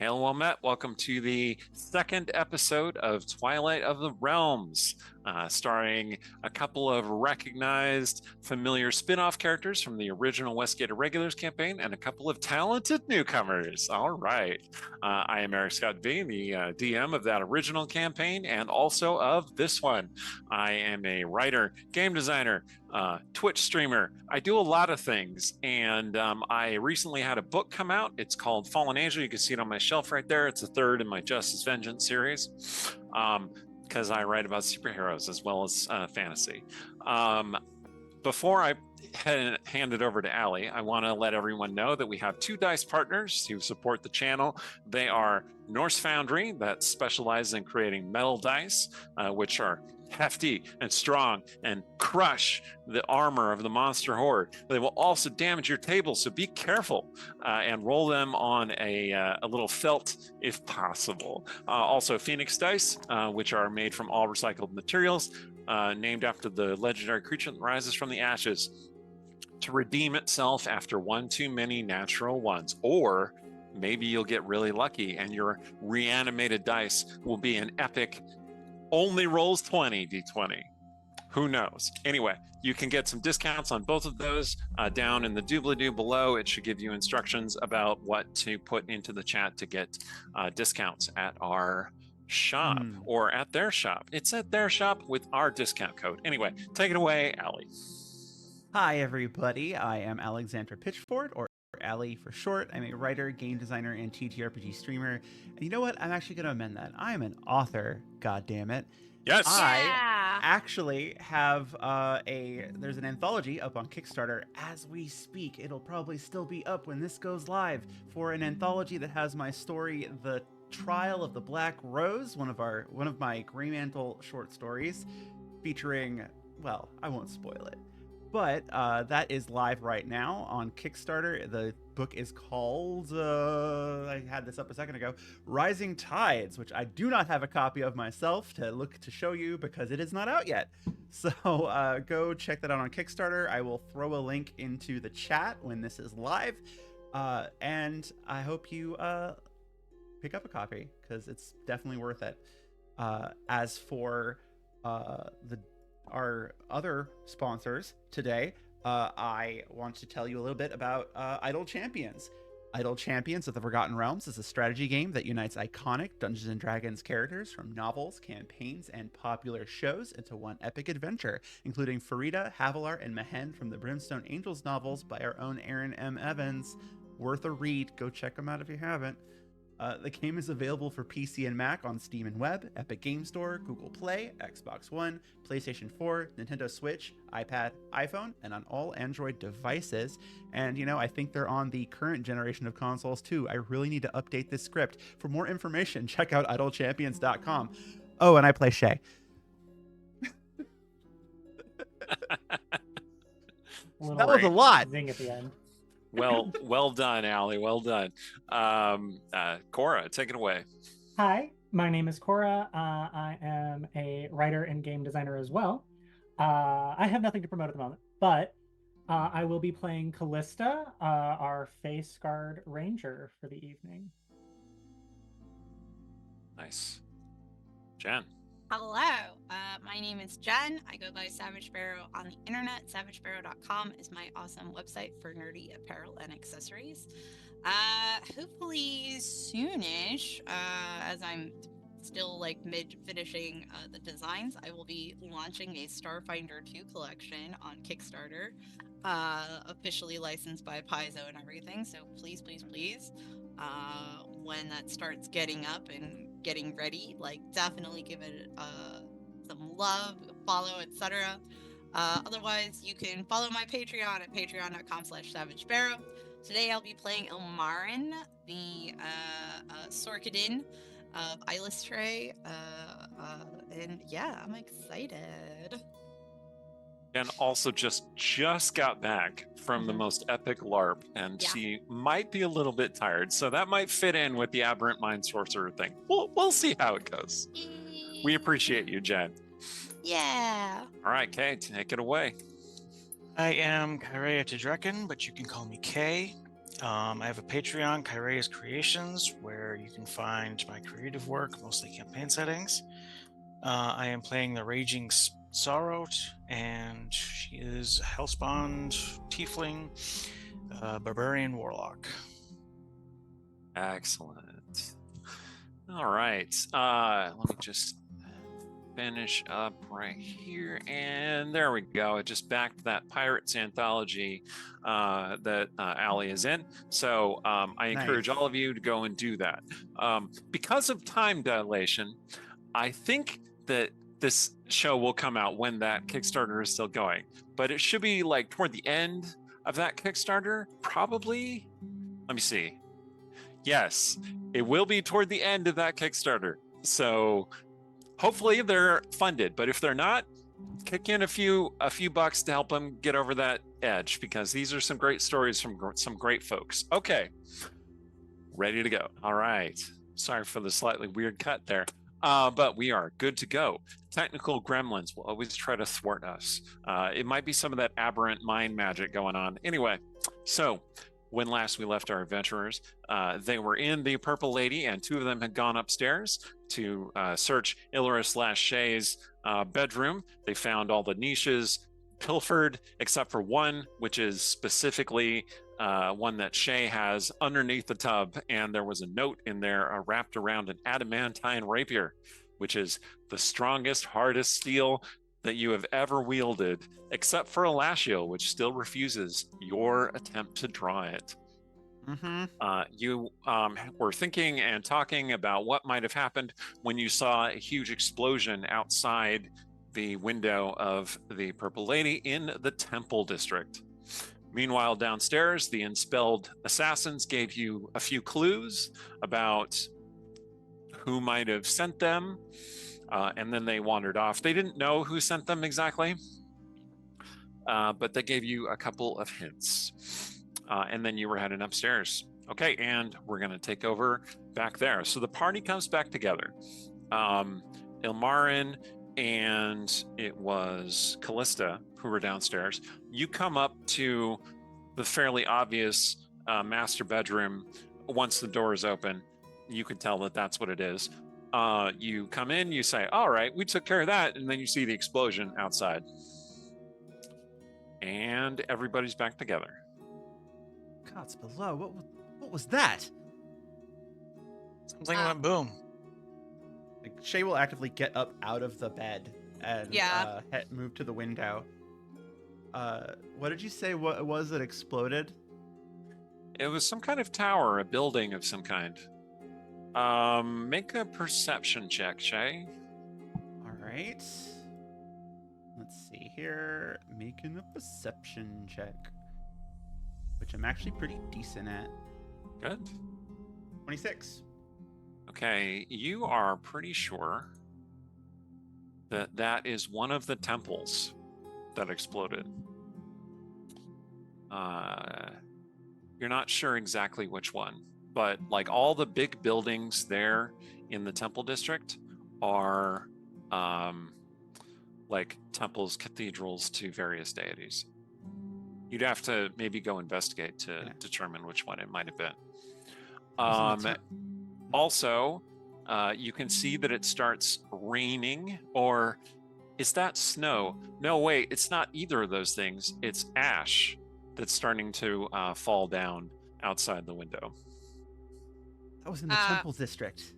Hail, well met. Welcome to the second episode of Twilight of the Realms, starring a couple of recognized familiar spin-off characters from the original Westgate Irregulars campaign and a couple of talented newcomers. All right. I am Eric Scott V, the DM of that original campaign and also of this one. I am a writer, game designer, Twitch streamer. I do a lot of things, and I recently had a book come out. It's called Fallen Angel. You can see it on my shelf right there. It's the third in my Justice Vengeance series, because I write about superheroes as well as fantasy. Before I hand it over to Allie, I want to let everyone know that we have two dice partners who support the channel. They are Norse Foundry, that specializes in creating metal dice, which are hefty and strong and crush the armor of the monster horde. They will also damage your table, so be careful and roll them on a little felt if possible. Also, Phoenix dice, which are made from all recycled materials, named after the legendary creature that rises from the ashes to redeem itself after one too many natural ones. Or maybe you'll get really lucky and your reanimated dice will be an epic only rolls 20 d20. Who knows? Anyway, you can get some discounts on both of those down in the doobly-doo below. It should give you instructions about what to put into the chat to get discounts at our shop or at their shop. It's at their shop with our discount code. Anyway, take it away, Allie. Hi, everybody. I am Alexandra Pitchford, or Allie for short. I'm a writer, game designer, and TTRPG streamer. And you know what? I'm actually going to amend that. I'm an author, God damn it. Yes. I actually have there's an anthology up on Kickstarter as we speak. It'll probably still be up when this goes live, for an anthology that has my story, The Trial of the Black Rose, one of my Grey Mantle short stories, featuring, well, I won't spoil it. But that is live right now on Kickstarter. The book is called, I had this up a second ago, Rising Tides, which I do not have a copy of myself to show you because it is not out yet. So go check that out on Kickstarter. I will throw a link into the chat when this is live. And I hope you pick up a copy because it's definitely worth it. As for our other sponsors today, I want to tell you a little bit about Idle Champions. Idle Champions of the Forgotten Realms is a strategy game that unites iconic Dungeons and Dragons characters from novels, campaigns, and popular shows into one epic adventure, including Farida, Havilar, and Mehen from the Brimstone Angels novels by our own Aaron M. Evans. Worth a read. Go check them out if you haven't. The game is available for PC and Mac on Steam and Web, Epic Game Store, Google Play, Xbox One, PlayStation 4, Nintendo Switch, iPad, iPhone, and on all Android devices. And, you know, I think they're on the current generation of consoles too. I really need to update this script. For more information, check out idlechampions.com. Oh, and I play Shay. That was a lot. Zing at the end. Well done, Allie. Well done. Cora, take it away. Hi, my name is Cora. I am a writer and game designer as well. I have nothing to promote at the moment, but I will be playing Callista, our face guard ranger, for the evening. Nice. Jen. Hello, my name is Jen. I go by Savage Sparrow on the internet. SavageSparrow.com is my awesome website for nerdy apparel and accessories. Hopefully soonish, as I'm still like mid-finishing the designs, I will be launching a Starfinder 2 collection on Kickstarter, officially licensed by Paizo and everything. So please, when that starts getting up and getting ready, like, definitely give it some love, follow, etc. Otherwise, you can follow my Patreon at patreon.com/SavageSparrow. Today I'll be playing Ilmarin, the Sorkadin of Ilustray, and yeah, I'm excited. And also just got back from the most epic LARP, and she might be a little bit tired, so that might fit in with the Aberrant Mind Sorcerer thing. We'll see how it goes. We appreciate you, Jen. Yeah. All right, Kay, take it away. I am Kairea Tedrekin, but you can call me Kay. I have a Patreon, Kyrea's Creations, where you can find my creative work, mostly campaign settings. I am playing the Raging Sorrow, and she is Hellspawn, Tiefling, Barbarian Warlock. Excellent. All right. Let me just finish up right here, and there we go. It just backed that Pirates anthology that Allie is in. So I encourage Nice. all of you to go and do that. Because of time dilation, I think that this show will come out when that Kickstarter is still going, but it should be like toward the end of that Kickstarter, probably. Let me see. Yes, it will be toward the end of that Kickstarter. So hopefully they're funded, but if they're not, kick in a few bucks to help them get over that edge, because these are some great stories from some great folks. Okay, ready to go. All right. Sorry for the slightly weird cut there. But we are good to go. Technical gremlins will always try to thwart us. It might be some of that aberrant mind magic going on. Anyway, so when last we left our adventurers, they were in the Purple Lady, and two of them had gone upstairs to search Illyris/Shay's bedroom. They found all the niches pilfered, except for one, which is specifically one that Shay has underneath the tub, and there was a note in there wrapped around an adamantine rapier, which is the strongest, hardest steel that you have ever wielded, except for Alashio, which still refuses your attempt to draw it. You were thinking and talking about what might have happened when you saw a huge explosion outside the window of the Purple Lady in the Temple District. Meanwhile, downstairs, the Enspelled Assassins gave you a few clues about who might have sent them, and then they wandered off. They didn't know who sent them exactly, but they gave you a couple of hints. And then you were heading upstairs. Okay, and we're going to take over back there. So the party comes back together. Ilmarin and it was Callista who were downstairs. You come up to the fairly obvious master bedroom. Once the door is open, you can tell that that's what it is. You come in, you say, all right, we took care of that. And then you see the explosion outside. And everybody's back together. Gods below, what was that? Something went boom. Like, Shay will actively get up out of the bed and move to the window. What did you say? What it was that exploded? It was some kind of tower, a building of some kind. Make a perception check, Shay. All right. Let's see here. Making a perception check, which I'm actually pretty decent at. Good. 26. Okay, you are pretty sure that that is one of the temples that exploded. You're not sure exactly which one, but like all the big buildings there in the temple district are like temples, cathedrals to various deities. You'd have to maybe go investigate to determine which one it might have been. Also, you can see that it starts raining, or is that snow? No, wait, it's not either of those things. It's ash that's starting to fall down outside the window. That was in the temple district.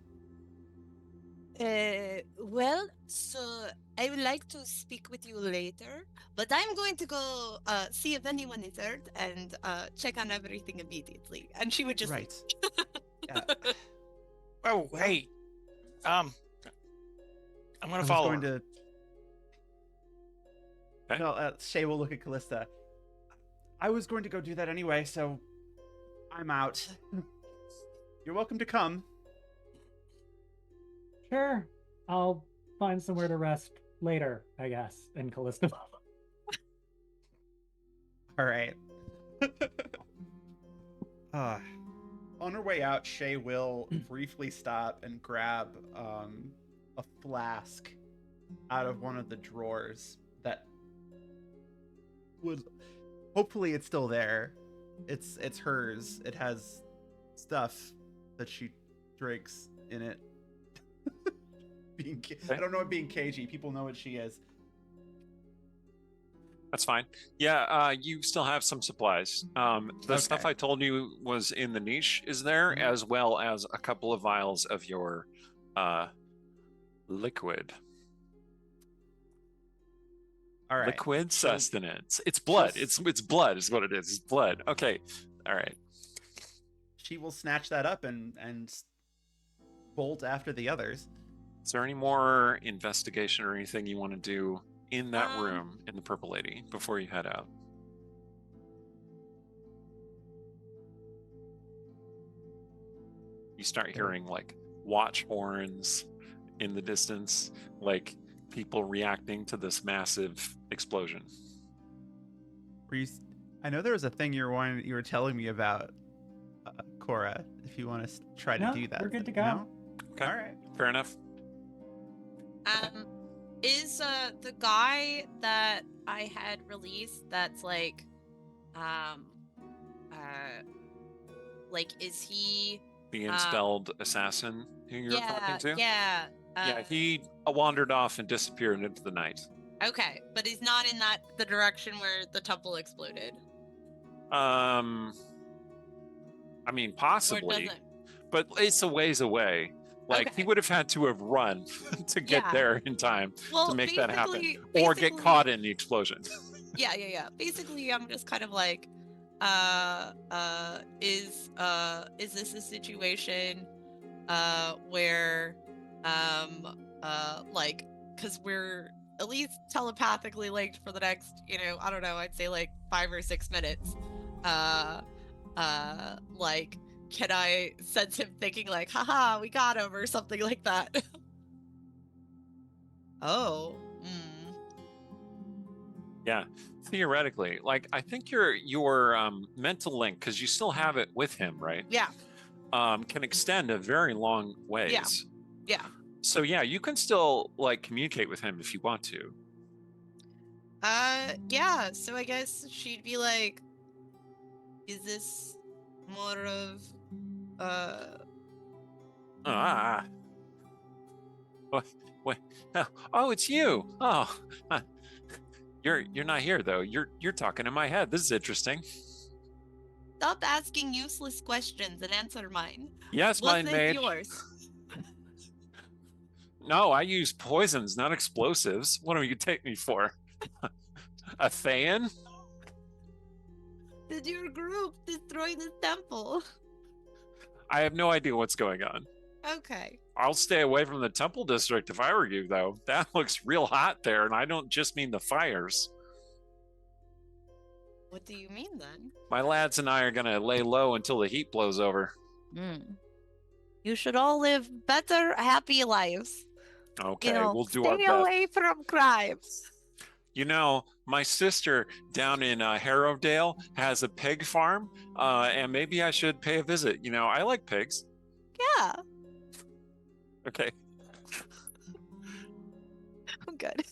Well, so I would like to speak with you later, but I'm going to go see if anyone is hurt and check on everything immediately. And she would just Right. Oh, hey. I'm going to follow her. Okay. No, Shay will look at Callista. I was going to go do that anyway, so I'm out. You're welcome to come. Sure. I'll find somewhere to rest later, I guess, in Callista. All right. On her way out, Shay will briefly stop and grab a flask out of one of the drawers that would... Hopefully it's still there. It's hers. It has stuff that she drinks in it. I don't know what being cagey. People know what she is. That's fine. Yeah, you still have some supplies. The stuff Okay. I told you was in the niche is there, Mhm. as well as a couple of vials of your liquid. All right. Liquid So sustenance. It's blood. she'll It's blood is what it is. It's blood. Okay. All right. she will snatch that up and bolt after the others. Is there any more investigation or anything you want to do in that room in the Purple Lady before you head out? You start hearing like watch horns in the distance, like people reacting to this massive explosion. I know there was a thing you were telling me about, Cora. If you want to try to do that, we're good to go. No? Okay. All right. Fair enough. Is the guy that I had released that's like is he The installed assassin who you're talking to? Yeah. Yeah, he wandered off and disappeared into the night. Okay, but he's not in the direction where the temple exploded. I mean, possibly, but it's a ways away. Like, he would have had to have run to get there in time to make that happen, or get caught in the explosion. Yeah. Basically, I'm just kind of like, is this a situation where because we're at least telepathically linked for the next, I don't know, I'd say like 5 or 6 minutes. Can I sense him thinking like, haha, we got him, or something like that? Oh. Yeah, theoretically. Like, I think your mental link, because you still have it with him, right? Yeah. Can extend a very long ways. Yeah. So yeah, you can still like communicate with him if you want to. Yeah, so I guess she'd be like, is this more of What? Oh, it's you. Oh, you're not here though. You're talking in my head. This is interesting. Stop asking useless questions and answer mine. Yes, What's mine maid. yours? No, I use poisons, not explosives. What do you take me for? A Thayan? Did your group destroy the temple? I have no idea what's going on. Okay. I'll stay away from the temple district if I were you, though. That looks real hot there, and I don't just mean the fires. What do you mean, then? My lads and I are gonna lay low until the heat blows over. You should all live better, happy lives. Okay, we'll do our best. Stay away from crimes. My sister down in Harrowdale has a pig farm, and maybe I should pay a visit. I like pigs. Yeah. Okay. I'm good.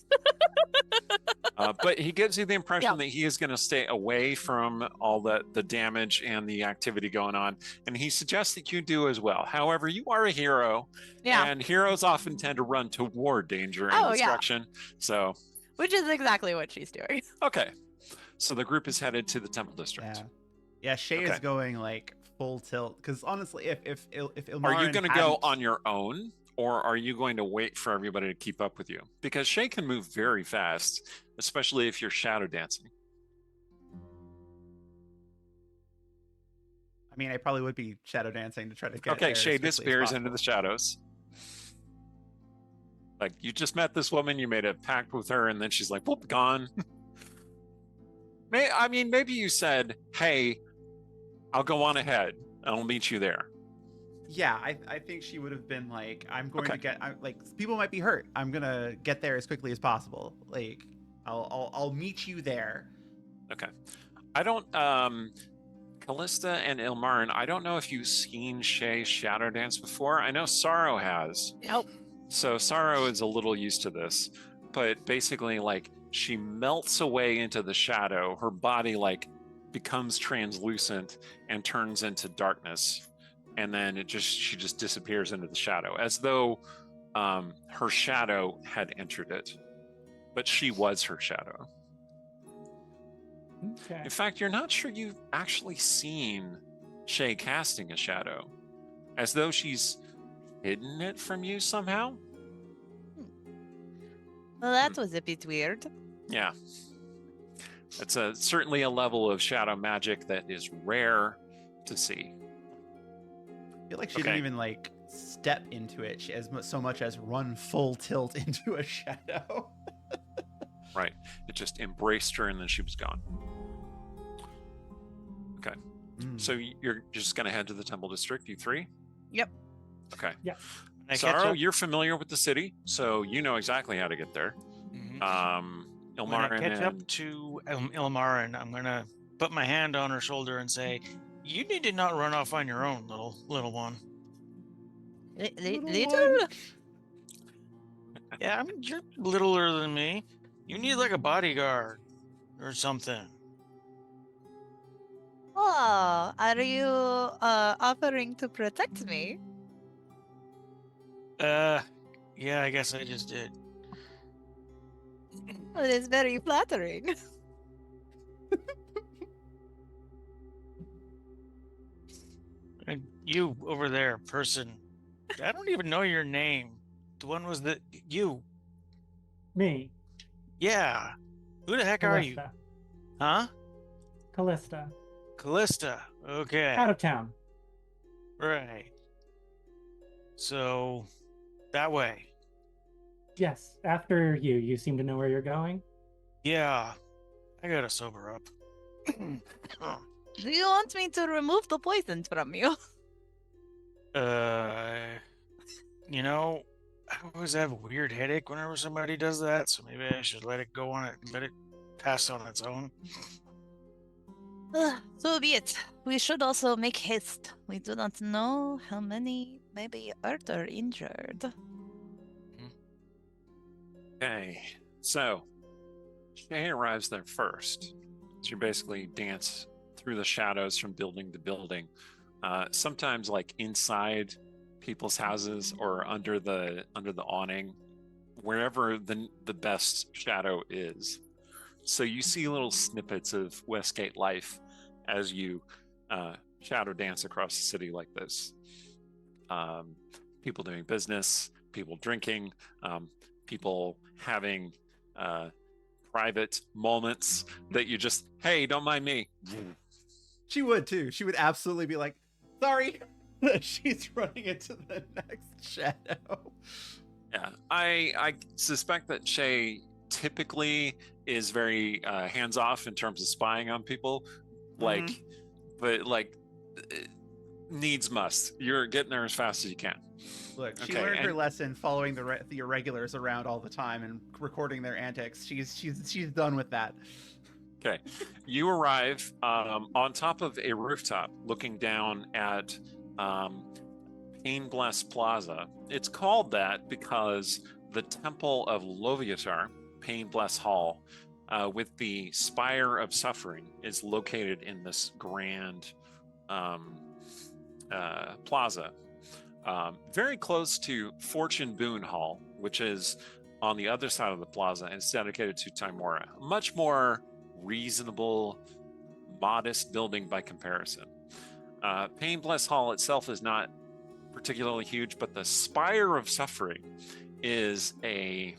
But he gives you the impression that he is going to stay away from all the damage and the activity going on, and he suggests that you do as well. However, you are a hero, and heroes often tend to run toward danger and destruction. So, which is exactly what she's doing. Okay, so the group is headed to the temple district. Yeah. Shay is going like full tilt because honestly, if Ilmarin are you going to go on your own? Or are you going to wait for everybody to keep up with you? Because Shay can move very fast, especially if you're shadow dancing. I mean, I probably would be shadow dancing to try to get Okay, Shay disappears into the shadows. Like, you just met this woman, you made a pact with her, and then she's like, whoop, gone. Maybe you said, hey, I'll go on ahead, and I'll meet you there. Yeah, I think she would have been like, I'm going to get, people might be hurt. I'm going to get there as quickly as possible. Like, I'll meet you there. Okay. I don't, Callista and Ilmarin, I don't know if you've seen Shay shadow dance before. I know Sorrow has. Nope. So Sorrow is a little used to this, but basically, like, she melts away into the shadow. Her body, like, becomes translucent and turns into darkness, and then she just disappears into the shadow, as though her shadow had entered it, but she was her shadow. Okay. In fact, you're not sure you've actually seen Shay casting a shadow, as though she's hidden it from you somehow. Well, that was a bit weird. Yeah. It's certainly a level of shadow magic that is rare to see. I feel like she didn't even like step into it so much as run full tilt into a shadow. Right. It just embraced her and then she was gone. Okay. So you're just going to head to the Temple District, you three? Yep. Okay. Yeah. Sorrow, you're familiar with the city, so you know exactly how to get there. Mm-hmm. When I Ilmarin catch up to Ilmarin, I'm gonna put my hand on her shoulder and say, "You need to not run off on your own, little one." Little? Yeah, I mean you're littler than me. You need like a bodyguard or something. Oh, are you offering to protect me? Yeah, I guess I just did. Well, it is very flattering. And you over there, person, I don't even know your name. The one was you. Me. Yeah. Who the heck are you? Callista. Huh? Callista. Callista. Okay. Out of town. Right. So, that way. Yes, after you. You seem to know where you're going. Yeah. I gotta sober up. Do you want me to remove the poison from you? You know, I always have a weird headache whenever somebody does that, so maybe I should let it go on it, let it pass on its own. So be it. We should also make haste. We do not know how many may be hurt or injured. Okay, so Shay arrives there first. So you basically dance through the shadows from building to building. Sometimes like inside people's houses or under the awning, wherever the best shadow is. So you see little snippets of Westgate life as you shadow dance across the city like this. People doing business, people drinking, people having private moments that you just, hey, don't mind me. She would too. She would absolutely be like, sorry. She's running into the next shadow. Yeah, I suspect that Shay typically is very hands-off in terms of spying on people, like, but like needs must. You're getting there as fast as you can. Look, she learned her lesson following the Irregulars around all the time and recording their antics. She's done with that. Okay, you arrive on top of a rooftop, looking down at Pain Bless Plaza. It's called that because the Temple of Loviatar, Pain Bless Hall, with the Spire of Suffering, is located in this grand plaza, very close to Fortune Boon Hall, which is on the other side of the plaza, and it's dedicated to Timora. Much more reasonable, modest building by comparison. Pain Bless Hall itself is not particularly huge, but the Spire of Suffering is a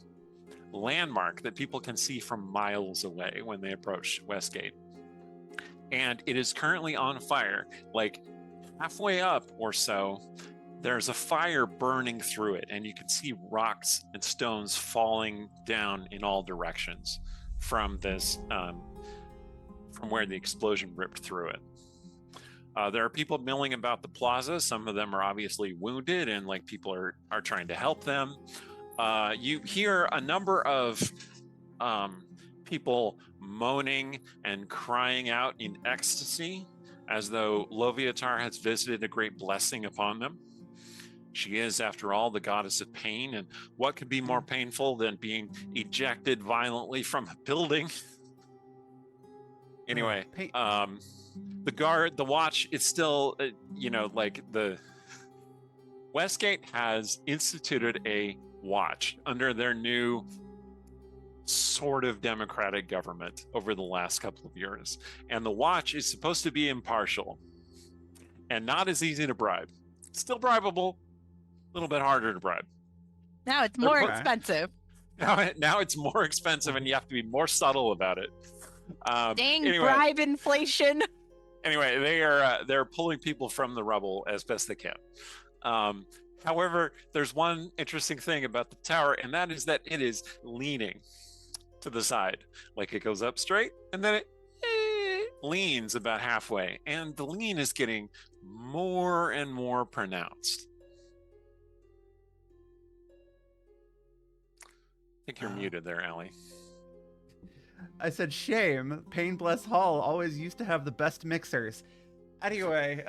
landmark that people can see from miles away when they approach Westgate. And it is currently on fire. Like halfway up or so, there's a fire burning through it, and you can see rocks and stones falling down in all directions from this, from where the explosion ripped through it. There are people milling about the plaza. Some of them are obviously wounded, and like people are trying to help them. You hear a number of people moaning and crying out in ecstasy, as though Loviatar has visited a great blessing upon them. She is, after all, the goddess of pain, and what could be more painful than being ejected violently from a building? Anyway, Paint. the watch is still, like the Westgate has instituted a watch under their new sort of democratic government over the last couple of years. And the watch is supposed to be impartial and not as easy to bribe. Still bribable, a little bit harder to bribe. Now it's more Okay. expensive. Now it's more expensive and you have to be more subtle about it. Dang anyway, bribe inflation. Anyway, they're pulling people from the rubble as best they can. However, there's one interesting thing about the tower, and that is that it is leaning to the side. Like it goes up straight, and then it leans about halfway. And the lean is getting more and more pronounced. I think you're muted there, Allie. I said, shame. Pain Bless Hall always used to have the best mixers. Anyway,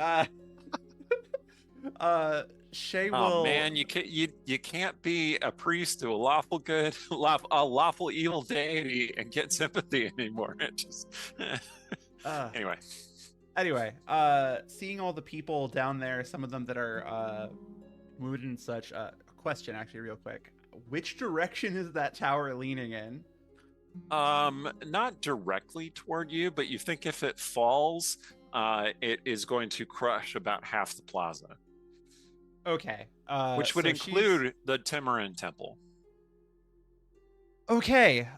Shay will. Oh man, you can't be a priest to a lawful good, a lawful evil deity and get sympathy anymore. It just Anyway, seeing all the people down there, some of them that are wounded and such. Question, actually, real quick. Which direction is that tower leaning in? Not directly toward you, but you think if it falls, it is going to crush about half the plaza. Okay. Which would include the Timorin Temple. Okay.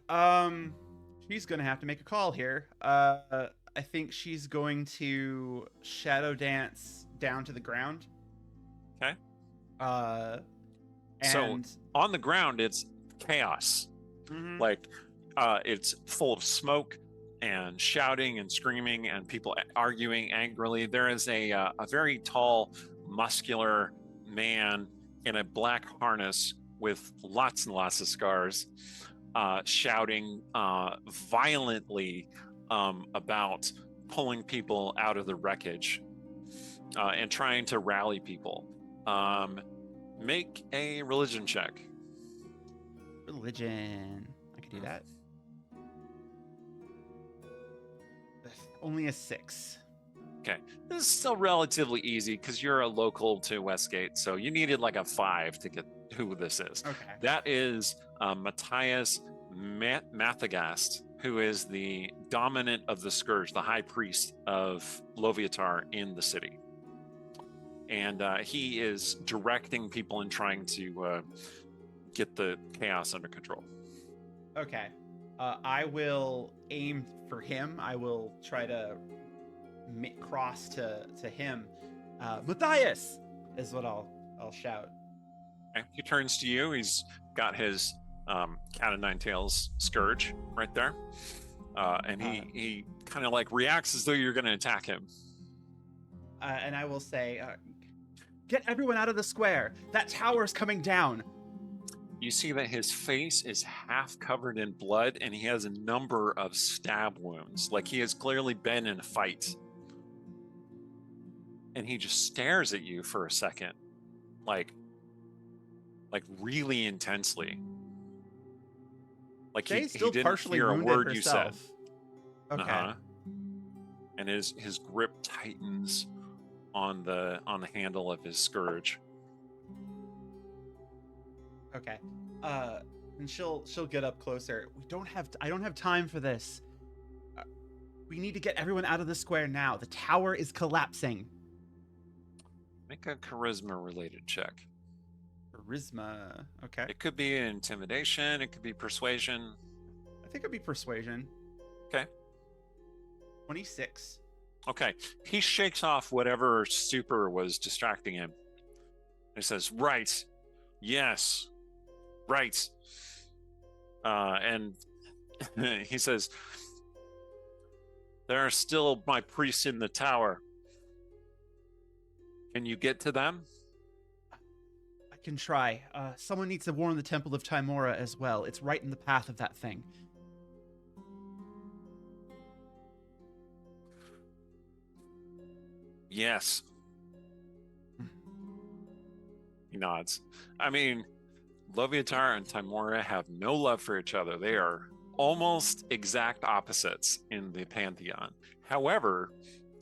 She's gonna have to make a call here. I think she's going to shadow dance down to the ground. Okay. And so on the ground, it's chaos. Mhm. Like, it's full of smoke and shouting and screaming and people arguing angrily. There is a very tall, muscular man in a black harness with lots and lots of scars, shouting violently about pulling people out of the wreckage and trying to rally people. Make a religion check. Religion. I can do that. Only a 6. Okay, this is still relatively easy because you're a local to Westgate, so you needed like a 5 to get who this is. Okay. That is Matthias Mathagast, who is the dominant of the Scourge, the high priest of Loviatar in the city. And he is directing people and trying to get the chaos under control. Okay. I will aim for him. I will try to cross to him. Matthias is what I'll shout. Okay. He turns to you. He's got his cat of nine tails scourge right there, and he kind of like reacts as though you're going to attack him. And I will say, get everyone out of the square. That tower's coming down. You see that his face is half covered in blood, and he has a number of stab wounds. Like he has clearly been in a fight. And he just stares at you for a second, like really intensely. Like he didn't partially hear a word herself. you said. Okay. And his grip tightens on the handle of his scourge. Okay. And she'll get up closer. I don't have time for this. We need to get everyone out of the square now. The tower is collapsing. Make a charisma related check. Charisma. Okay. It could be intimidation, it could be persuasion. I think it'd be persuasion. Okay. 26. Okay. He shakes off whatever stupor was distracting him. He says, right. Yes. Right. And he says, there are still my priests in the tower. Can you get to them? I can try. Someone needs to warn the Temple of Timora as well. It's right in the path of that thing. Yes. He nods. I mean, Loviatar and Timora have no love for each other. They are almost exact opposites in the pantheon. However,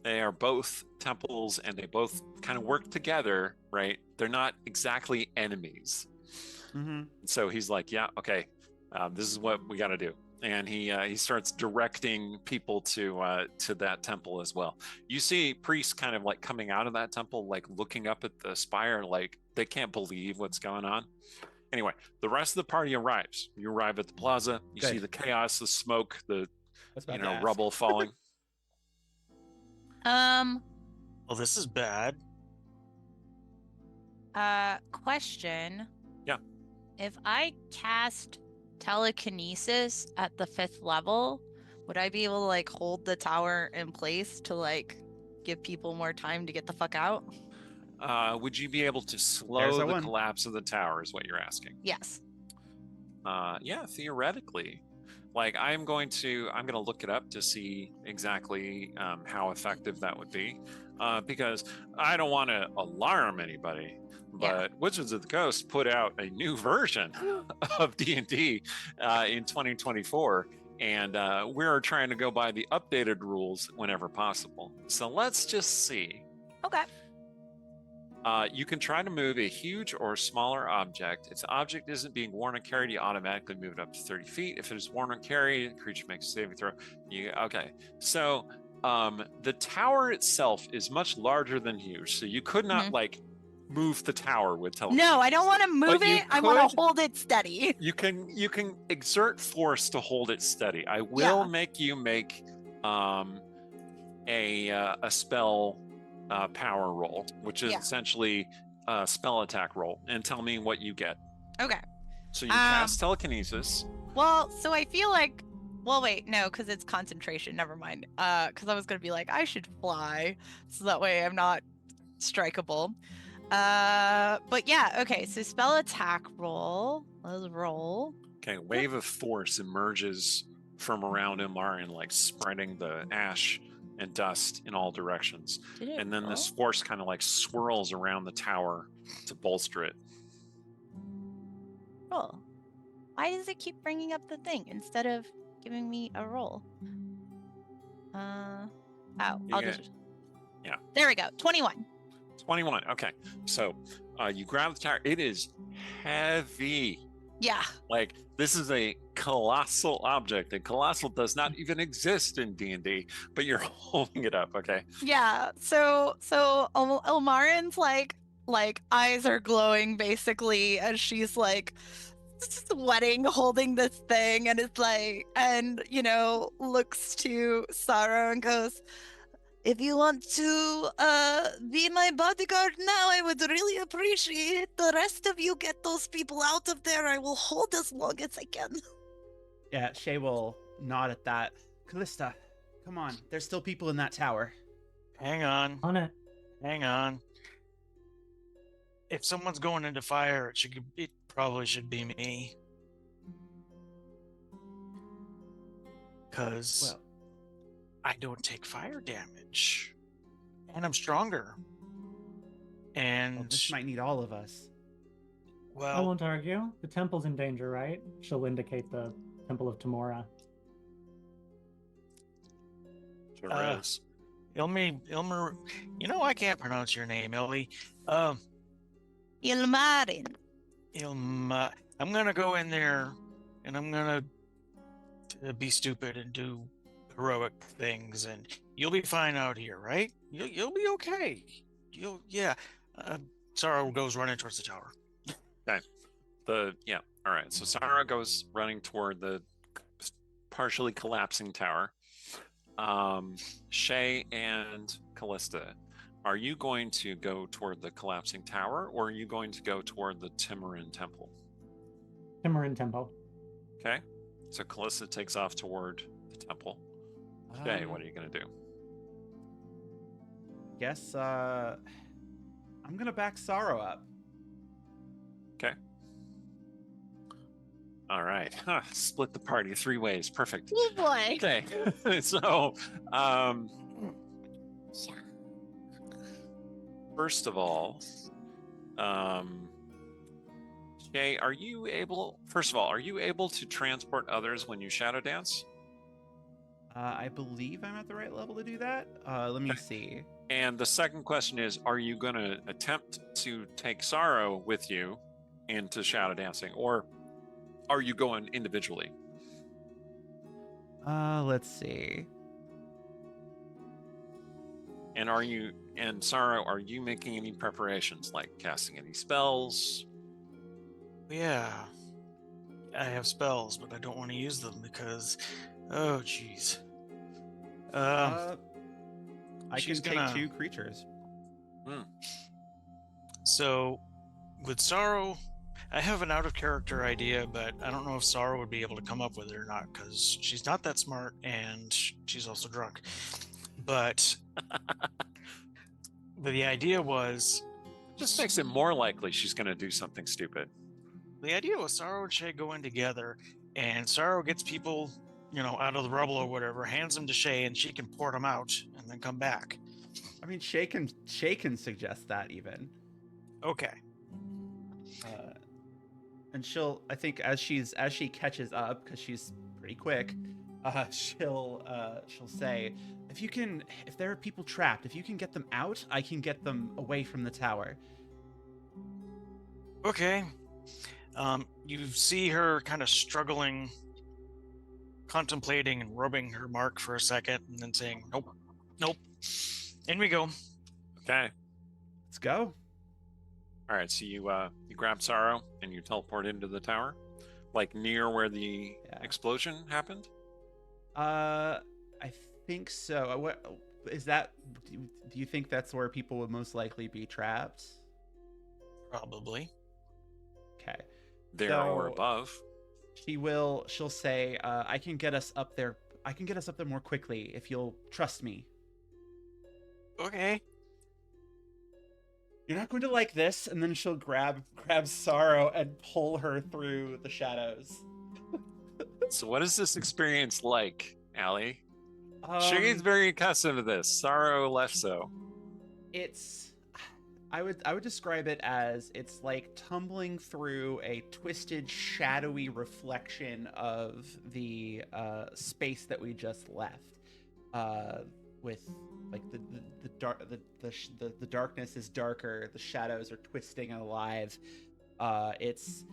they are both temples and they both kind of work together, right? They're not exactly enemies. Mm-hmm. So he's like, yeah, okay, this is what we got to do. And he starts directing people to that temple as well. You see priests kind of like coming out of that temple, like looking up at the spire, like they can't believe what's going on. Anyway, the rest of the party arrives. You arrive at the plaza. You Good. see the chaos, the smoke, the was about to ask. rubble falling. Well, this is bad. Question. Yeah. If I cast telekinesis at the 5th level, would I be able to like hold the tower in place to like give people more time to get the fuck out? Would you be able to There's slow our the one. collapse of the tower is what you're asking? Yes. Yeah, theoretically. Like I'm gonna look it up to see exactly how effective that would be, because I don't want to alarm anybody. But Wizards of the Coast put out a new version of D&D in 2024, and we're trying to go by the updated rules whenever possible. So let's just see. Okay. You can try to move a huge or smaller object. If the object isn't being worn or carried, you automatically move it up to 30 feet. If it is worn or carried, the creature makes a saving throw. Okay. So the tower itself is much larger than huge. So you could not like move the tower with telekinesis. No, I don't want to move it. I want to hold it steady. You can exert force to hold it steady. I will make you make a spell power roll, which is essentially a spell attack roll, and tell me what you get. Okay. So you cast telekinesis. Well, so I feel like, well, wait, no, because it's concentration. Never mind. Because I was gonna be like, I should fly, so that way I'm not strikeable. But yeah, okay. So spell attack roll. Let's roll. Okay, wave of force emerges from around Imar and like spreading the ash and dust in all directions. And then this force kind of like swirls around the tower to bolster it. Roll. Why does it keep bringing up the thing instead of giving me a roll? I'll just... Yeah. There we go. 21. 21. Okay. So you grab the tower. It is heavy. Yeah. Like this is a colossal object, and colossal does not even exist in D&D, but you're holding it up. Okay. Yeah. So Ilmarin's like eyes are glowing basically as she's like sweating holding this thing, and it's like, and looks to Sarah and goes, if you want to be my bodyguard now, I would really appreciate it. The rest of you get those people out of there. I will hold as long as I can. Yeah, Shay will nod at that. Callista, come on. There's still people in that tower. Hang on. On it. Hang on. If someone's going into fire, it probably should be me. Because I don't take fire damage. And I'm stronger. And this might need all of us. I won't argue. The temple's in danger, right? She'll indicate the Temple of Tamora. Sure is. Ilmer, I can't pronounce your name, Illy. Ilmarin. I'm gonna go in there and I'm gonna be stupid and do heroic things, and you'll be fine out here, right? You'll be okay. Sarah goes running towards the tower. Okay. All right. So Sarah goes running toward the partially collapsing tower. Shay and Callista, are you going to go toward the collapsing tower, or are you going to go toward the Timorin Temple? Timorin Temple. Okay. So Callista takes off toward the temple. Shay, what are you going to do? Guess I'm going to back Sorrow up. Okay. All right. Split the party 3 ways. Perfect. Oh boy. Okay. So, first of all, Jay, are you able, first of all, are you able to transport others when you shadow dance? I believe I'm at the right level to do that. Let me see. And the second question is, are you going to attempt to take Sorrow with you into shadow dancing, or are you going individually? Let's see. And Sorrow, are you making any preparations, like casting any spells? Yeah. I have spells, but I don't want to use them because, oh, jeez. I can she's take gonna- 2 creatures. So, with Sorrow, I have an out-of-character idea, but I don't know if Sorrow would be able to come up with it or not, because she's not that smart, and she's also drunk. But the idea was... Just makes it more likely she's going to do something stupid. The idea was Sorrow and Shay go in together, and Sorrow gets people, out of the rubble or whatever, hands them to Shay, and she can port them out, and then come back. I mean, Shay can suggest that even. Okay. And she'll, I think, as she catches up, because she's pretty quick, she'll say, if there are people trapped, if you can get them out, I can get them away from the tower. Okay. You see her kind of struggling, contemplating and rubbing her mark for a second, and then saying, nope. In we go. Okay. Let's go. All right, so you grab Sorrow and you teleport into the tower, like near where the explosion happened. I think so. What is that? Do you think that's where people would most likely be trapped? Probably. Okay. There or above. She'll say, I can get us up there. I can get us up there more quickly if you'll trust me. Okay. You're not going to like this, and then she'll grab Sorrow and pull her through the shadows. So what is this experience like, Allie? She's very accustomed to this. Sorrow less so. I would describe it as it's like tumbling through a twisted, shadowy reflection of the space that we just left. With like the darkness is darker, the shadows are twisting and alive. It's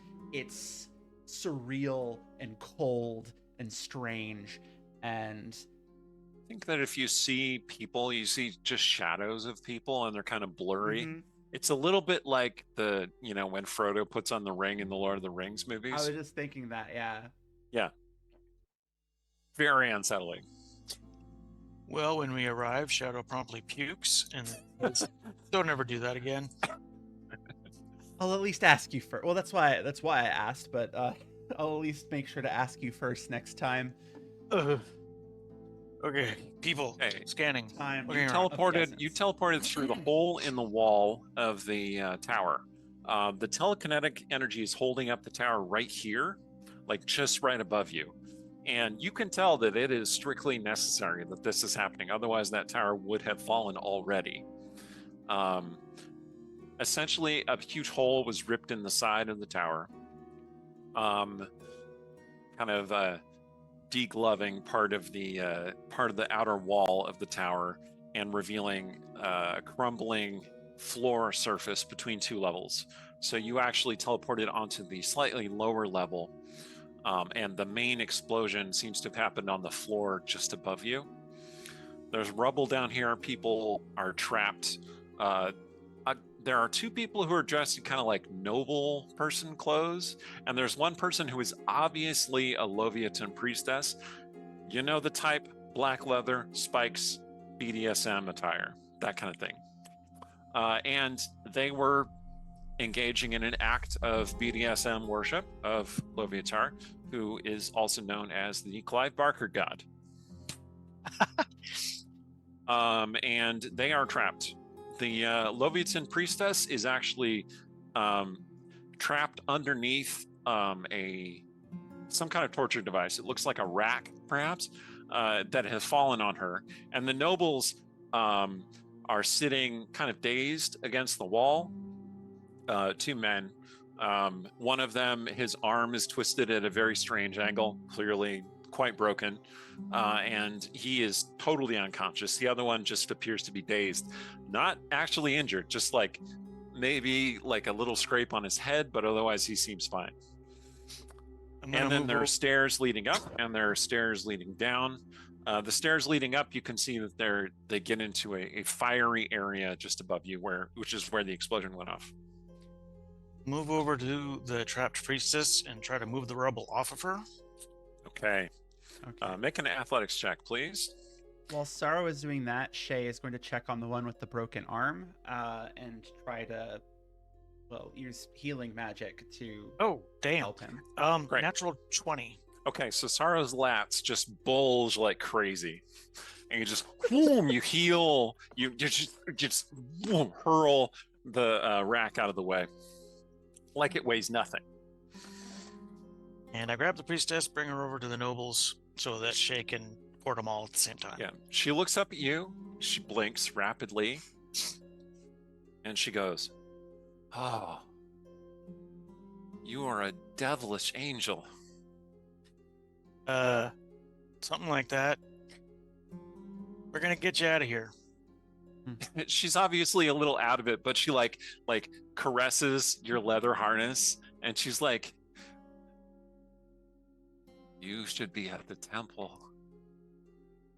surreal and cold and strange, and I think that if you see people, you see just shadows of people and they're kind of blurry. Mm-hmm. It's a little bit like when Frodo puts on the ring in the Lord of the Rings movies. I was just thinking that, yeah. Yeah. Very unsettling. Well, when we arrive, Shadow promptly pukes, and don't ever do that again. I'll at least ask you first. Well, that's why I asked, but I'll at least make sure to ask you first next time. Okay, people, scanning. You teleported through the hole in the wall of the tower. The telekinetic energy is holding up the tower right here, like just right above you. And you can tell that it is strictly necessary that this is happening. Otherwise, that tower would have fallen already. Essentially, a huge hole was ripped in the side of the tower. Kind of degloving part of the outer wall of the tower and revealing a crumbling floor surface between 2 levels. So you actually teleported onto the slightly lower level. And the main explosion seems to have happened on the floor just above you. There's rubble down here. People are trapped. There are 2 people who are dressed in kind of like noble person clothes. And there's one person who is obviously a Loviatar priestess. You know the type, black leather, spikes, BDSM attire, that kind of thing. And they were engaging in an act of BDSM worship of Loviatar, who is also known as the Clive Barker god. And they are trapped. The Loviatar priestess is actually trapped underneath some kind of torture device. It looks like a rack, perhaps, that has fallen on her. And the nobles are sitting kind of dazed against the wall. 2 men One of them, his arm is twisted at a very strange angle, clearly quite broken, and he is totally unconscious. The other one just appears to be dazed, not actually injured, just like maybe like a little scrape on his head, but otherwise he seems fine. And then there are stairs leading up, and there are stairs leading down. The stairs leading up, you can see that they get into a fiery area just above you, which is where the explosion went off. Move over to the trapped priestess and try to move the rubble off of her. Okay. Make an athletics check, please. While Sorrow is doing that, Shay is going to check on the one with the broken arm and try to, use healing magic to help him. Great. Natural 20. Okay, so Sorrow's lats just bulge like crazy. And you just, boom, you heal, you just boom, hurl the rack out of the way. Like it weighs nothing. And I grab the priestess, bring her over to the nobles so that Shay can port them all at the same time. Yeah, she looks up at you, she blinks rapidly, and she goes, "Oh, you are a devilish angel." Something like that. We're gonna get you out of here. She's obviously a little out of it, but she like caresses your leather harness, and she's like, "You should be at the temple.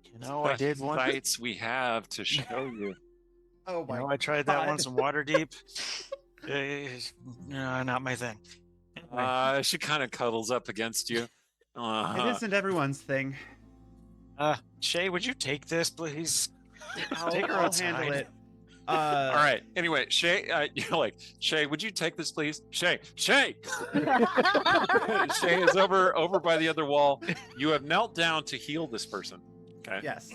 You know, I did one. Sights we have to show you." Oh my! I tried that once in Waterdeep. No, not my thing. She kind of cuddles up against you. It isn't everyone's thing. Shay, would you take this, please? I'll Take her outside. handle it. All right. Anyway, Shay, you're like, "Shay, would you take this, please?" Shay. Shay is over by the other wall. You have knelt down to heal this person. Okay. Yes.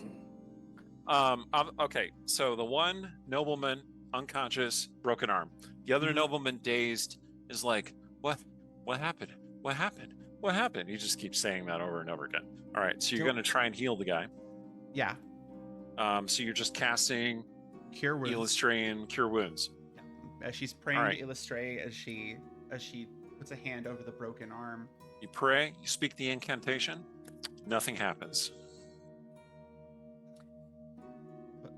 Okay. So the one nobleman unconscious, broken arm. The other nobleman dazed is like, "What? What happened? What happened? What happened?" He just keeps saying that over and over again. All right. So you're going to try and heal the guy. Yeah. So you're just casting Cure wounds. Illustrate Cure Wounds. As she's praying All right. to Illustrate, as she puts a hand over the broken arm. You pray, you speak the incantation, nothing happens.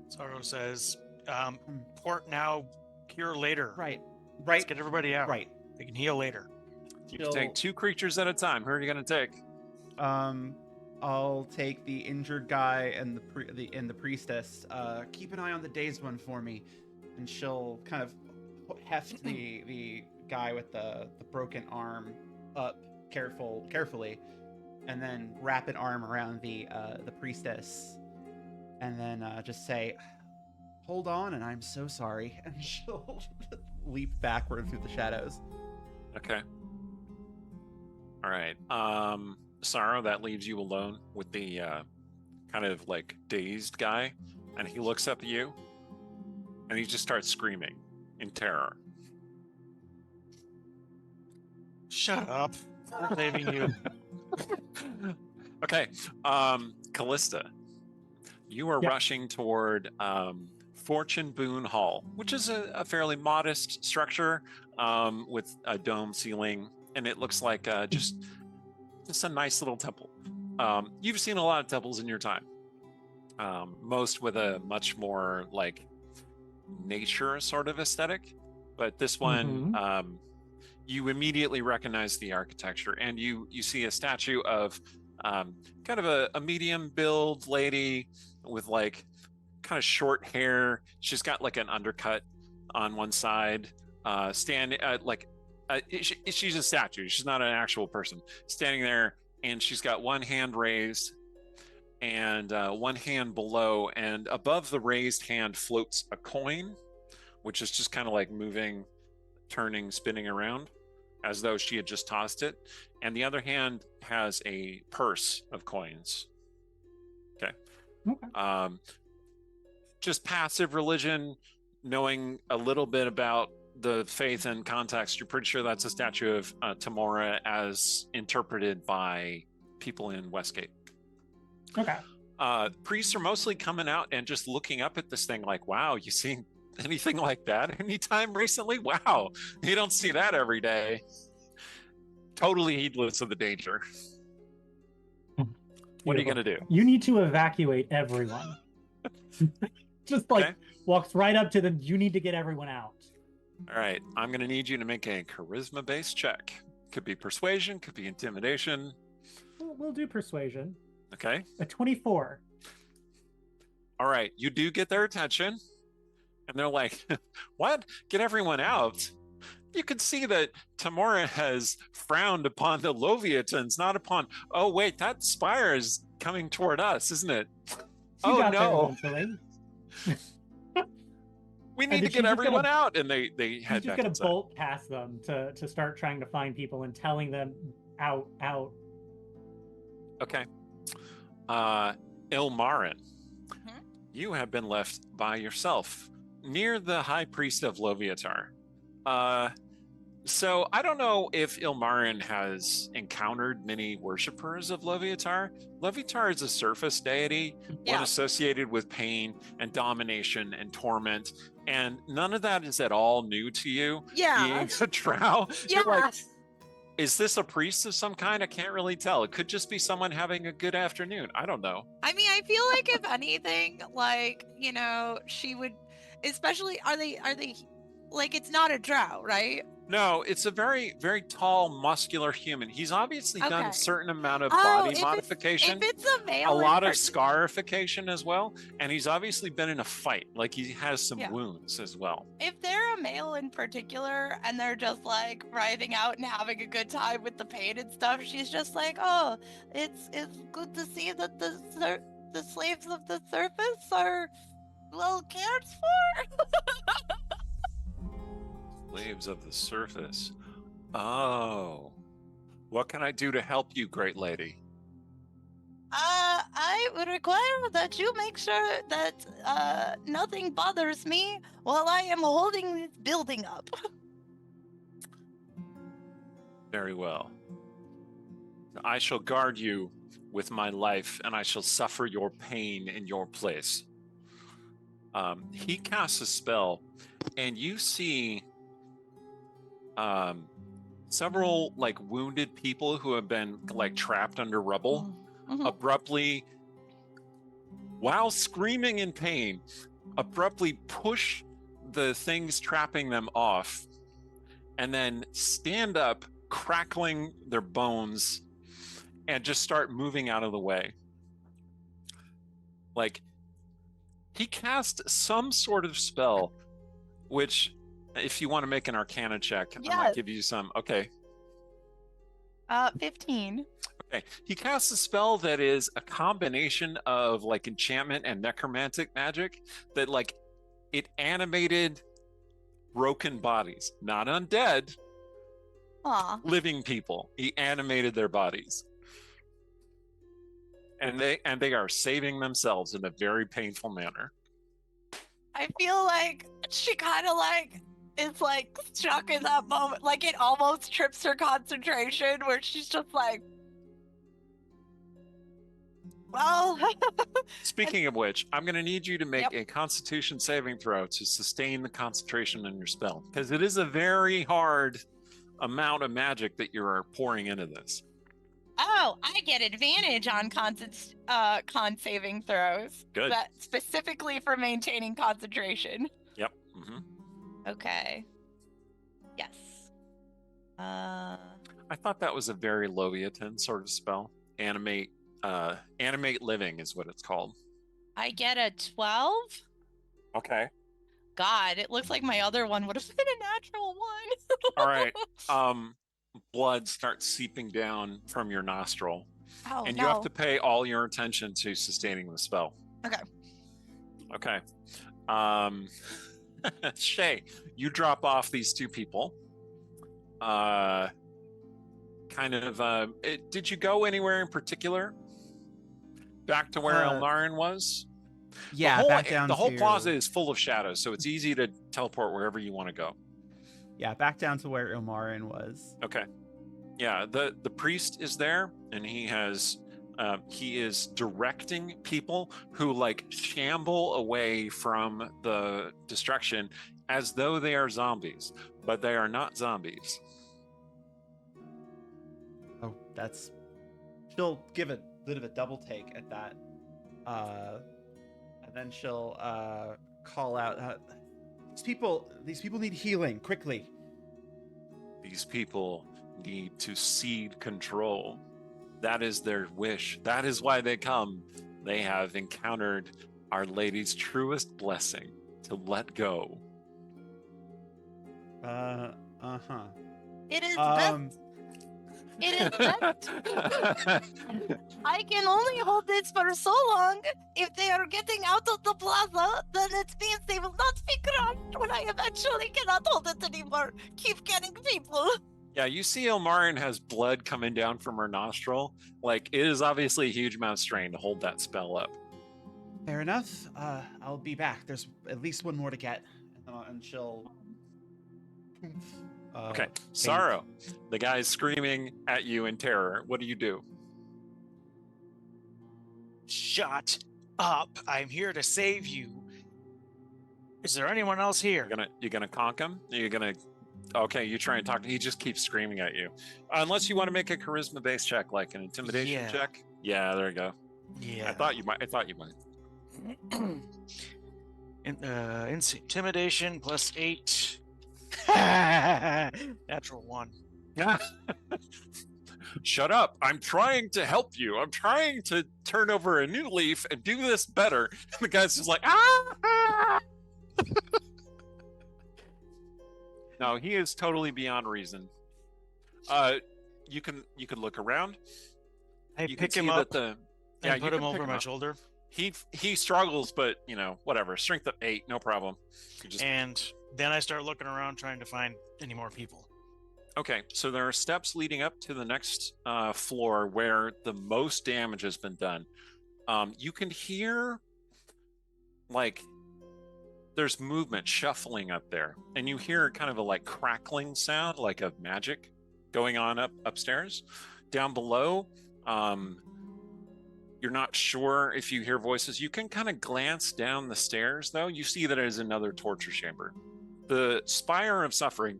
Sorrow says, port now, cure later. Right. Let's get everybody out. Right. They can heal later. You can take 2 creatures at a time. Who are you going to take? I'll take the injured guy and the priestess. Keep an eye on the dazed one for me, and she'll kind of heft the guy with the broken arm up carefully, and then wrap an arm around the priestess, and then just say, "Hold on," and "I'm so sorry," and she'll leap backward through the shadows. Okay. All right. Sorrow, that leaves you alone with the kind of like dazed guy, and he looks up at you and he just starts screaming in terror. Shut up. I'm saving you. Okay. Callista, you are rushing toward Fortune Boon Hall, which is a fairly modest structure with a dome ceiling, and it looks like just a nice little temple. You've seen a lot of temples in your time, most with a much more like nature sort of aesthetic, but this one, you immediately recognize the architecture, and you see a statue of kind of a medium build lady with like kind of short hair. She's got like an undercut on one side, standing she's a statue. She's not an actual person standing there, and she's got one hand raised and one hand below, and above the raised hand floats a coin, which is just kind of like moving, turning, spinning around as though she had just tossed it. And the other hand has a purse of coins. Okay. Just passive religion, knowing a little bit about the faith and context, you're pretty sure that's a statue of Tamora as interpreted by people in Westgate. Okay. Priests are mostly coming out and just looking up at this thing like, wow, you see anything like that anytime recently? Wow, you don't see that every day. Totally heedless of the danger. What are you Beautiful. going to do? You need to evacuate everyone. Just like Okay. walks right up to them. You need to get everyone out. All right, I'm going to need you to make a charisma-based check. Could be persuasion, could be intimidation. We'll do persuasion. Okay. A 24. All right, you do get their attention, and they're like, "What? Get everyone out?" You can see that Tamora has frowned upon the Loviatans, not upon. Oh wait, that spire is coming toward us, isn't it? You got no, there eventually. we need to she's get just everyone gonna- out, and they He's head just back gonna inside. bolt past them to start trying to find people and telling them out. Okay. Ilmarin, Mhm. you have been left by yourself near the High Priest of Loviatar. So I don't know if Ilmarin has encountered many worshippers of Loviatar. Loviatar is a surface deity, one Yeah. associated with pain and domination and torment, and none of that is at all new to you. Yeah. Being a drow, Yeah. you're like, is this a priest of some kind? I can't really tell. It could just be someone having a good afternoon. I don't know. I mean, I feel like if anything, like, you know, she would, especially, are they, like, it's not a drow, right? No, it's a very, very tall, muscular human. He's obviously done Okay. a certain amount of Oh, body if modification, If it's a male, a lot in of scarification as well, and he's obviously been in a fight. Like he has some Yeah. wounds as well. if they're a male in particular and they're just like writhing out and having a good time with the pain and stuff, she's just like, oh, it's good to see that the slaves of the surface are well cared for. Slaves of the surface. Oh. What can I do to help you, great lady? I would require that you make sure that nothing bothers me while I am holding this building up. Very well. I shall guard you with my life, and I shall suffer your pain in your place. He casts a spell, and you see several like wounded people who have been like trapped under rubble Mhm. abruptly, while screaming in pain, abruptly push the things trapping them off and then stand up, crackling their bones, and just start moving out of the way. Like he cast some sort of spell, which if you want to make an Arcana check, I might Yes. give you some. Okay. 15. Okay. He casts a spell that is a combination of like enchantment and necromantic magic that like it animated broken bodies, not undead, Aw. living people. He animated their bodies. And they are saving themselves in a very painful manner. I feel like she kind of like is like stuck in that moment. Like it almost trips her concentration where she's just like, well, Speaking of which, I'm going to need you to make a Constitution saving throw to sustain the concentration in your spell, because it is a very hard amount of magic that you're pouring into this. oh, I get advantage on con saving throws. Good. That specifically for maintaining concentration. Yep. Hmm. Okay. Yes. I thought that was a very Loviatan sort of spell. Animate living is what it's called. I get a 12. Okay. God, it looks like my other one would have been a natural one. All right. Blood starts seeping down from your nostril, Oh, and no. you have to pay all your attention to sustaining the spell. Okay. Okay. Shay, you drop off these two people. Did you go anywhere in particular? Back to where Elnarin was? Yeah, back down the whole to... plaza is full of shadows, so it's easy to teleport wherever you want to go. Yeah, back down to where Ilmarin was. Okay. Yeah, the priest is there, and he has He is directing people who like shamble away from the destruction as though they are zombies, but they are not zombies. Oh, that's. She'll give a bit of a double take at that, and then she'll call out, "These people need healing quickly." These people need to cede control. That is their wish. That is why they come. They have encountered Our Lady's truest blessing to let go. It is best. It is best. I can only hold this for so long. If they are getting out of the plaza, then it means they will not be crushed when I eventually cannot hold it anymore. Keep getting people. Yeah, you see Ilmarin has blood coming down from her nostril. Like, it is obviously a huge amount of strain to hold that spell up. Fair enough. I'll be back. There's at least one more to get, and she'll. Okay, Sorrow. The guy is screaming at you in terror. What do you do? Shut up! I'm here to save you. Is there anyone else here? You're gonna conk him? You're gonna. Okay, you try and talk to. He just keeps screaming at you. Unless you want to make a charisma-based check, like an intimidation check. Yeah, there you go. Yeah. I thought you might. Intimidation plus 8. Natural 1. Shut up. I'm trying to help you. I'm trying to turn over a new leaf and do this better. And the guy's just like, ah! No, he is totally beyond reason. You can look around. I You pick can him see up that and put you him can pick over my up. shoulder. He struggles, but whatever. Strength of 8, no problem. And then I start looking around trying to find any more people. Okay, so there are steps leading up to the next floor where the most damage has been done. You can hear, like, there's movement shuffling up there, and you hear kind of a like crackling sound, like of magic going on upstairs. Down below, you're not sure if you hear voices. You can kind of glance down the stairs, though. You see that it is another torture chamber. The Spire of Suffering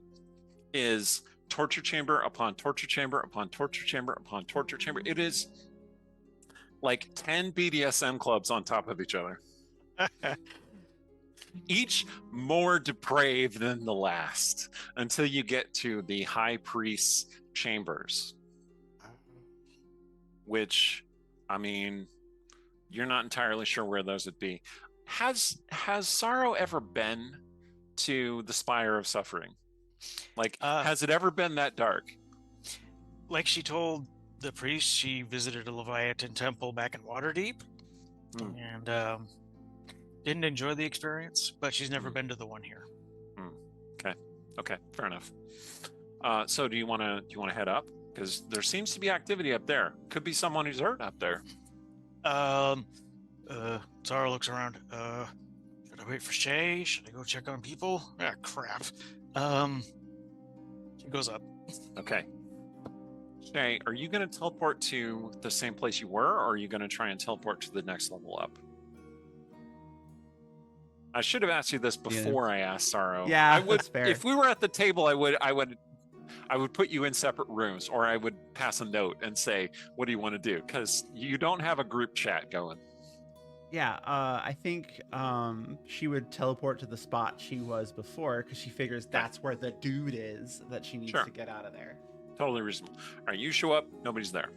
is torture chamber upon torture chamber upon torture chamber upon torture chamber. It is like 10 BDSM clubs on top of each other. Each more depraved than the last, until you get to the High Priest's chambers, which, I mean, you're not entirely sure where those would be. Has Sorrow ever been to the Spire of Suffering? Like, has it ever been that dark? Like she told the priest, she visited a Leviathan temple back in Waterdeep, and didn't enjoy the experience, but she's never been to the one here. Okay, fair enough. So do you want to head up? Because there seems to be activity up there. Could be someone who's hurt up there. Zara looks around. Should I wait for Shay? Should I go check on people? Ah, crap. She goes up. Okay. Shay, are you going to teleport to the same place you were, or are you going to try and teleport to the next level up? I should have asked you this before I asked Sorrow. Yeah, I would. that's fair. If we were at the table, I would put you in separate rooms, or I would pass a note and say, "What do you want to do?" Because you don't have a group chat going. Yeah, I think she would teleport to the spot she was before because she figures that's where the dude is that she needs to get out of there. Totally reasonable. All right, you show up. Nobody's there.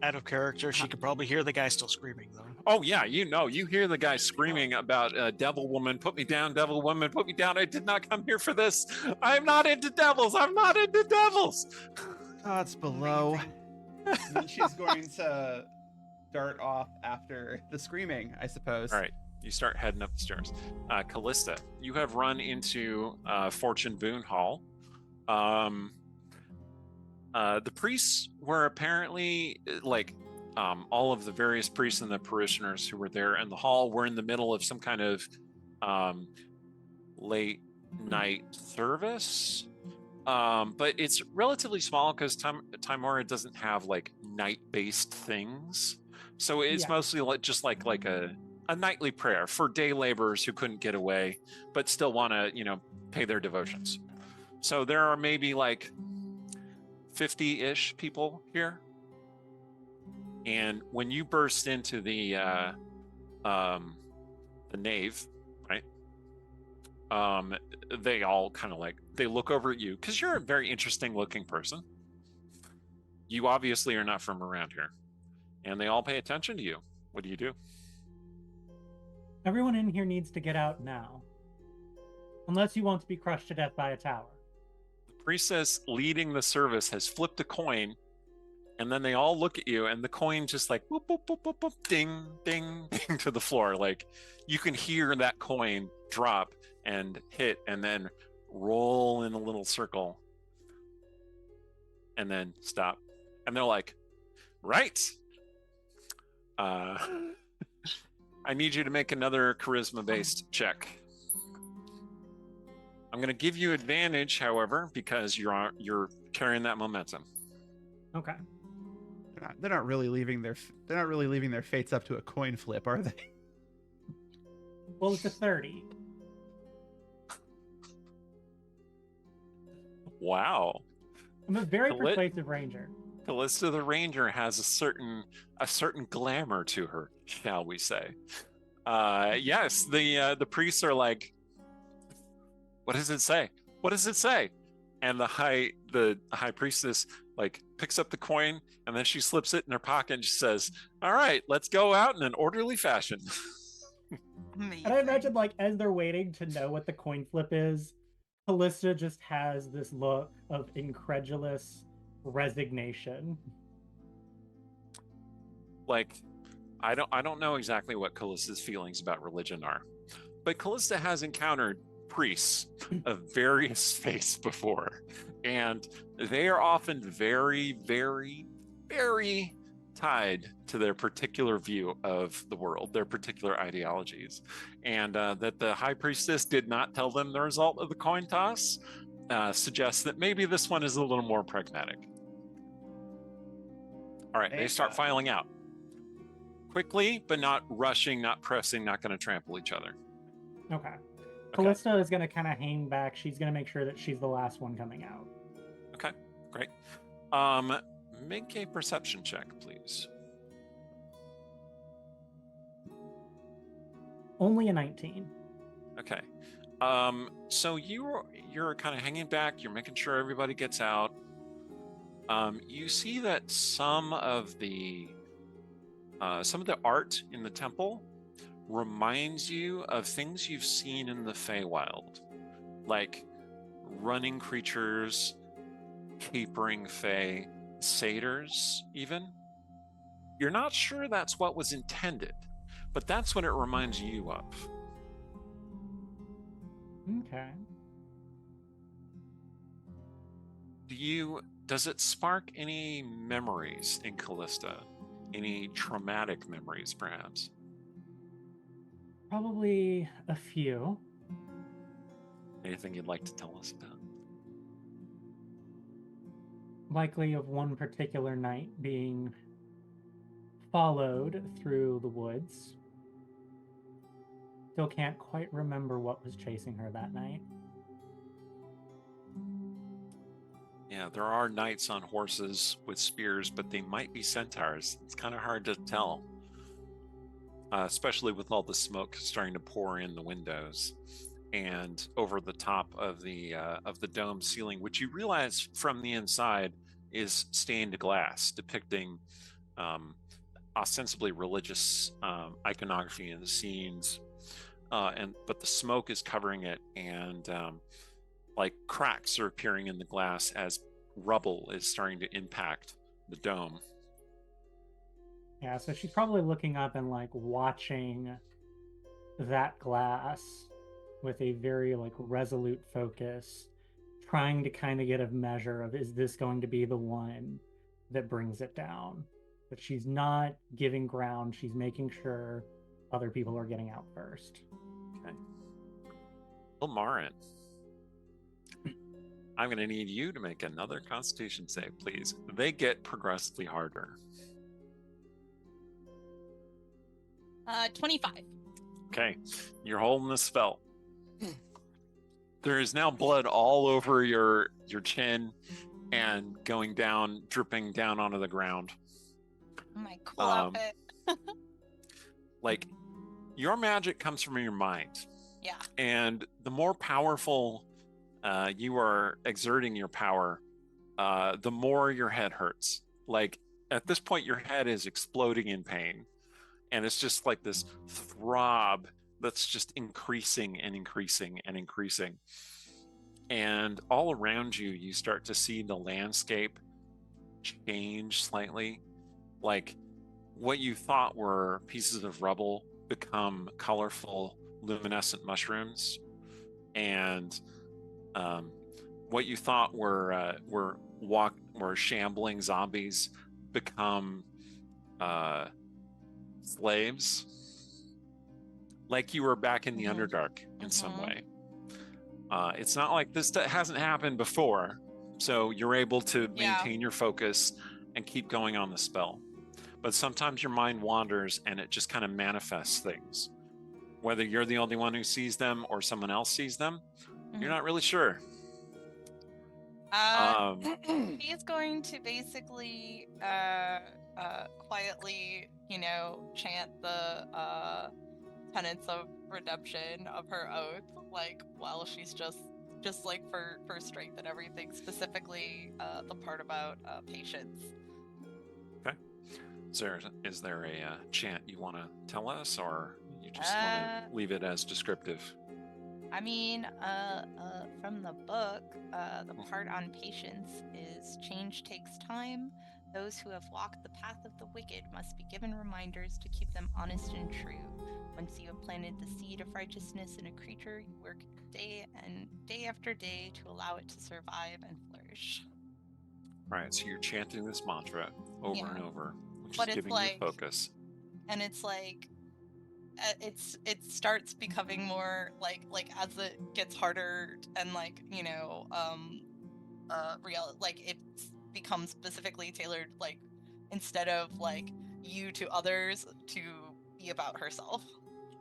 Out of character, she could probably hear the guy still screaming, though. Oh, yeah, you hear the guy screaming about devil woman, put me down, devil woman, put me down. I did not come here for this. I'm not into devils. I'm not into devils. Oh, it's below. And then she's going to dart off after the screaming, I suppose. All right, you start heading up the stairs. Callista, you have run into Fortune Boone Hall. The priests were apparently all of the various priests and the parishioners who were there in the hall were in the middle of some kind of late night service. But it's relatively small because Timora doesn't have like night-based things, so it's mostly just like a nightly prayer for day laborers who couldn't get away but still want to pay their devotions. So there are maybe like 50-ish people here, and when you burst into the nave, right? They all kind of they look over at you because you're a very interesting looking person. You obviously are not from around here, and they all pay attention to you. What do you do? Everyone in here needs to get out now, unless you want to be crushed to death by a tower. The priestess leading the service has flipped a coin, and then they all look at you, and the coin just like boop, boop, boop, boop, boop, ding, ding, ding to the floor. Like you can hear that coin drop and hit and then roll in a little circle and then stop. And they're like, right. I need you to make another charisma-based check. I'm going to give you advantage, however, because you're carrying that momentum. Okay. They're not really leaving their fates up to a coin flip, are they? Well, it's a 30. Wow. I'm a very persuasive ranger. Callista the Ranger has a certain glamour to her, shall we say? Yes, the priests are like, what does it say? What does it say? And the high priestess like picks up the coin and then she slips it in her pocket and she says, "All right, let's go out in an orderly fashion." And I imagine like as they're waiting to know what the coin flip is, Callista just has this look of incredulous resignation. Like, I don't know exactly what Callista's feelings about religion are, but Callista has encountered priests of various faiths before, and they are often very, very, very tied to their particular view of the world, their particular ideologies, and that the high priestess did not tell them the result of the coin toss suggests that maybe this one is a little more pragmatic. All right, they start filing out quickly, but not rushing, not pressing, not going to trample each other. Okay. Callista is going to kind of hang back. She's going to make sure that she's the last one coming out. Okay, great. Make a perception check, please. Only a 19. Okay. So you're kind of hanging back. You're making sure everybody gets out. You see that some of the art in the temple reminds you of things you've seen in the Feywild, like running creatures, capering Fey, satyrs even. You're not sure that's what was intended, but that's what it reminds you of. Okay. Does it spark any memories in Callista? Any traumatic memories, perhaps? Probably a few. Anything you'd like to tell us about? Likely of one particular night being followed through the woods. Still can't quite remember what was chasing her that night. Yeah, there are knights on horses with spears, but they might be centaurs. It's kind of hard to tell, especially with all the smoke starting to pour in the windows and over the top of the dome ceiling, which you realize from the inside is stained glass, depicting ostensibly religious iconography and scenes, but the smoke is covering it, and like cracks are appearing in the glass as rubble is starting to impact the dome. Yeah, so she's probably looking up and like watching that glass with a very like resolute focus, trying to kind of get a measure of, is this going to be the one that brings it down? But she's not giving ground. She's making sure other people are getting out first. Okay. Well, Marin. I'm going to need you to make another Constitution save, please. They get progressively harder. 25. Okay, you're holding the spell. There is now blood all over your chin and going down, dripping down onto the ground. My cool outfit. Like, your magic comes from your mind. Yeah. And the more powerful you are exerting your power, the more your head hurts. Like, at this point, your head is exploding in pain. And it's just like this throb that's just increasing and increasing and increasing. And all around you, you start to see the landscape change slightly. Like, what you thought were pieces of rubble become colorful, luminescent mushrooms. And what you thought were shambling zombies become slaves, like you were back in the Underdark in some way. It's not like this hasn't happened before, so you're able to maintain your focus and keep going on the spell. But sometimes your mind wanders and it just kind of manifests things. Whether you're the only one who sees them or someone else sees them, you're not really sure. He's going to basically quietly, chant the tenets of redemption of her oath, like while she's just like for strength and everything, specifically the part about patience. Okay. Is there a chant you want to tell us, or you just want to leave it as descriptive? I mean, from the book, the part on patience is change takes time. Those who have walked the path of the wicked must be given reminders to keep them honest and true. Once you have planted the seed of righteousness in a creature, you work day after day to allow it to survive and flourish. All right, so you're chanting this mantra over and over, which But is giving you focus. And it's like, it starts becoming more like as it gets harder and real, like it becomes specifically tailored, like instead of like you to others, to be about herself.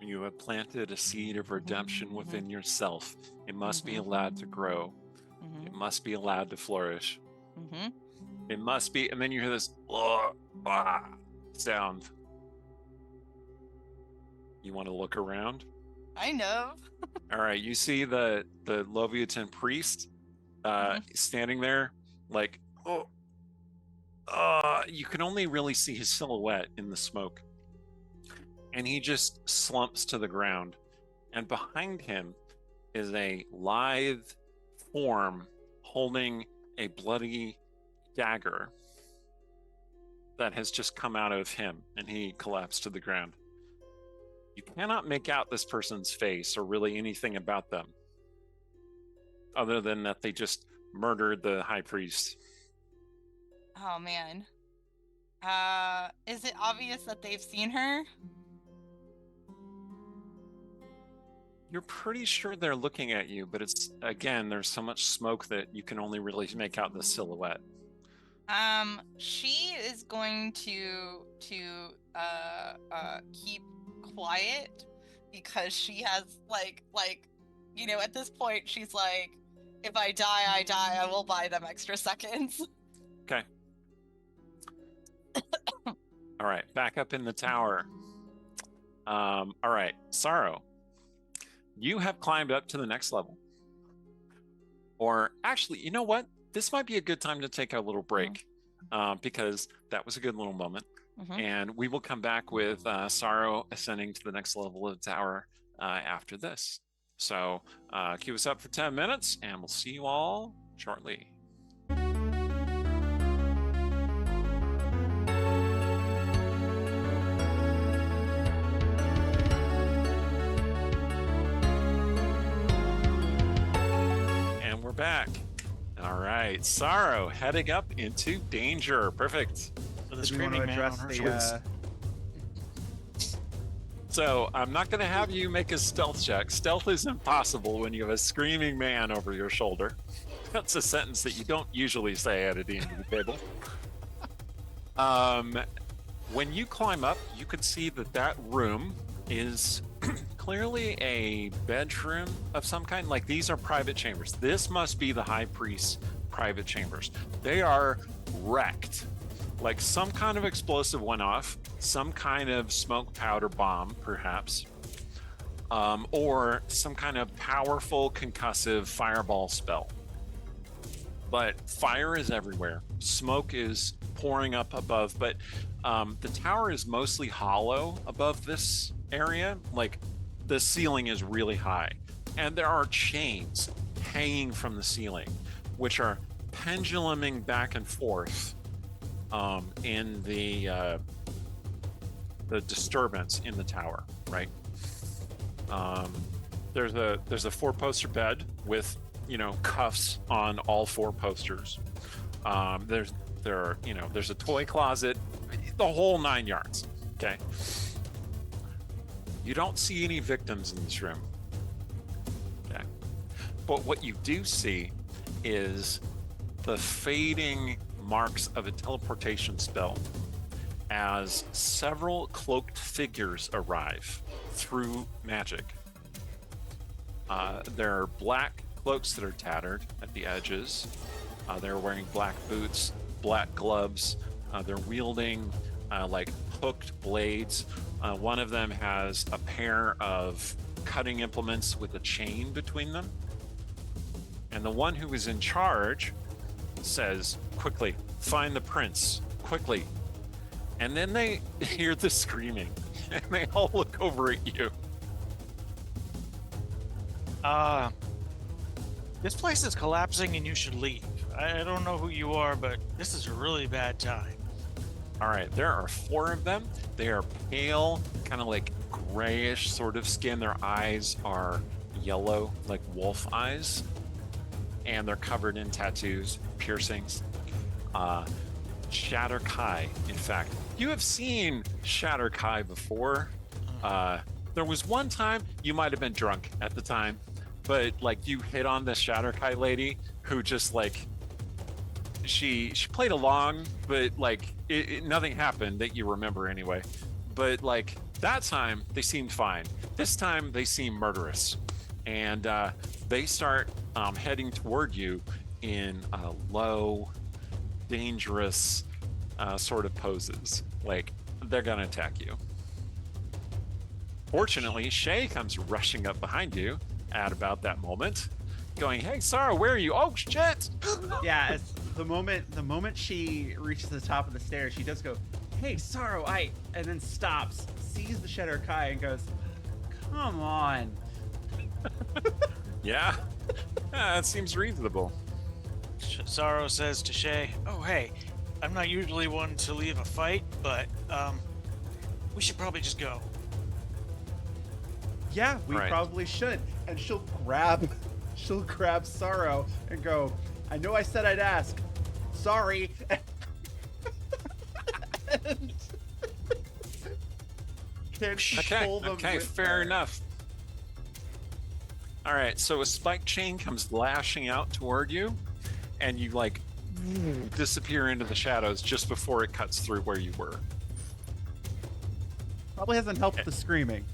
You have planted a seed of redemption within yourself. It must be allowed to grow. It must be allowed to flourish. It must be, and then you hear this sound. You want to look around? Kind of. All right, you see the Loviatar priest standing there, like, you can only really see his silhouette in the smoke. And he just slumps to the ground. And behind him is a lithe form holding a bloody dagger that has just come out of him, and he collapsed to the ground. You cannot make out this person's face or really anything about them, other than that they just murdered the high priest. Oh man. Is it obvious that they've seen her? You're pretty sure they're looking at you, but it's, again, there's so much smoke that you can only really make out the silhouette. She is going to keep quiet, because she has like at this point she's like, if I die, I die. I will buy them extra seconds. Okay. All right, back up in the tower. All right, Sorrow, you have climbed up to the next level. Or actually, you know what? This might be a good time to take a little break, because that was a good little moment. And we will come back with Sorrow ascending to the next level of the tower after this. So cue us up for 10 minutes, and we'll see you all shortly. And we're back. All right, Sorrow heading up into danger. Perfect. So the Did we want to screaming man address on her the shoulders. So I'm not going to have you make a stealth check. Stealth is impossible when you have a screaming man over your shoulder. That's a sentence that you don't usually say at a D&D table. When you climb up, you can see that room is clearly a bedroom of some kind. Like, these are private chambers. This must be the high priest's private chambers. They are wrecked. Like, some kind of explosive went off, some kind of smoke powder bomb, perhaps, or some kind of powerful concussive fireball spell. But fire is everywhere. Smoke is pouring up above, but the tower is mostly hollow above this area. Like, the ceiling is really high, and there are chains hanging from the ceiling, which are penduluming back and forth in the disturbance in the tower, right? There's a 4-poster bed with, cuffs on all 4 posters. There's a toy closet, the whole 9 yards. Okay. You don't see any victims in this room. Okay. But what you do see is the fading marks of a teleportation spell as several cloaked figures arrive through magic. There are black cloaks that are tattered at the edges. They're wearing black boots, black gloves. They're wielding like hooked blades. One of them has a pair of cutting implements with a chain between them. And the one who is in charge says, "Quickly, find the prince, quickly." And then they hear the screaming, and they all look over at you. This place is collapsing and you should leave. I don't know who you are, but this is a really bad time. All right, there are 4 of them. They are pale, kind of like grayish sort of skin. Their eyes are yellow, like wolf eyes, and they're covered in tattoos, piercings. Shatter Kai, in fact. You have seen Shatter Kai before. There was one time you might have been drunk at the time, but like you hit on the Shatter Kai lady who just like she played along, but like nothing happened that you remember anyway. But like that time they seemed fine. This time they seem murderous, and they start heading toward you in low, dangerous sort of poses. Like they're gonna attack you. Fortunately, Shay comes rushing up behind you at about that moment, going, "Hey, Sarah, where are you? Oh shit!" Yeah, it's the moment she reaches the top of the stairs, she does go, "Hey, Sorrow, and then stops, sees the Shatter Kai, and goes, "Come on." Yeah, that seems reasonable. Sorrow says to Shay, "Oh, hey, I'm not usually one to leave a fight, but we should probably just go." Yeah, we Right. probably should. And she'll grab Sorrow and go, "I know I said I'd ask. Sorry." And can pull them Okay, with fair her. enough. All right, so a spike chain comes lashing out toward you, and you like disappear into the shadows just before it cuts through where you were. Probably hasn't helped the screaming.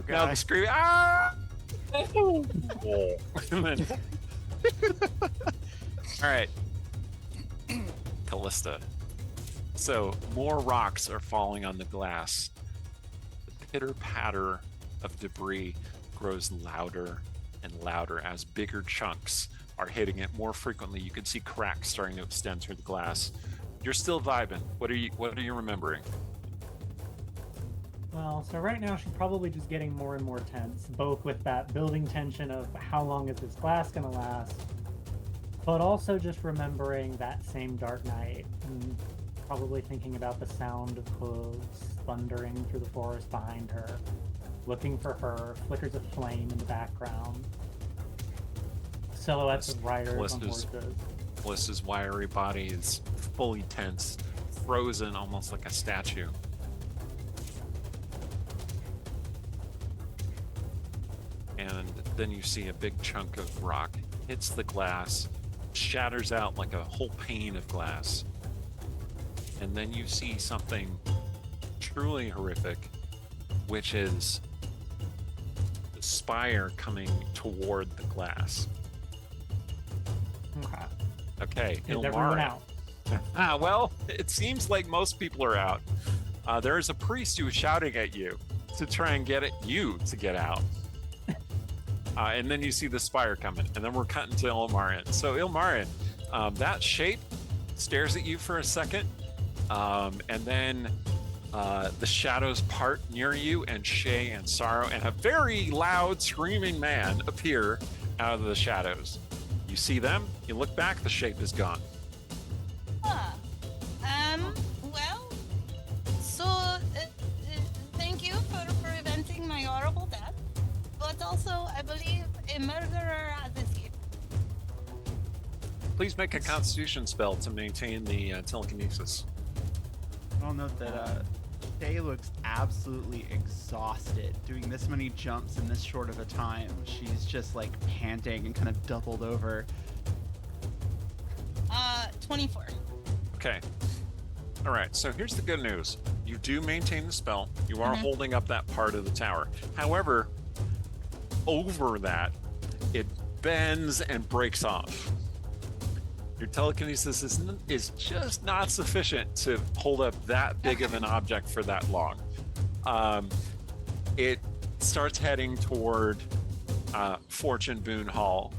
Now the scream, ah! And then- all right, Callista. So more rocks are falling on the glass. The pitter patter of debris grows louder and louder as bigger chunks are hitting it more frequently. You can see cracks starting to extend through the glass. You're still vibing. What are you remembering? Well, so right now she's probably just getting more and more tense, both with that building tension of how long is this glass going to last, but also just remembering that same dark night and probably thinking about the sound of hooves thundering through the forest behind her, looking for her, flickers of flame in the background, silhouettes of riders on horses. Callista's wiry body is fully tense, frozen almost like a statue. And then you see a big chunk of rock hits the glass, shatters out like a whole pane of glass. And then you see something truly horrific, which is the spire coming toward the glass. Okay. Okay, Is everyone Ilmari. out? Well, it seems like most people are out. There is a priest who is shouting at you to try and get you to get out. And then you see the spire coming, and then we're cutting to Ilmarin. So Ilmarin, that shape stares at you for a second, and then the shadows part near you, and Shay and Sorrow and a very loud screaming man appear out of the shadows. You see them, you look back, the shape is gone. Well, so thank you for preventing my horrible death, but also I believe a murderer has escaped. Please make a constitution spell to maintain the telekinesis. I'll note that Shay looks absolutely exhausted doing this many jumps in this short of a time. She's just like panting and kind of doubled over. 24. Okay. All right, so here's the good news. You do maintain the spell. You are holding up that part of the tower. However, over that, it bends and breaks off. Your telekinesis is just not sufficient to hold up that big of an object for that long. It starts heading toward Fortune Boon Hall,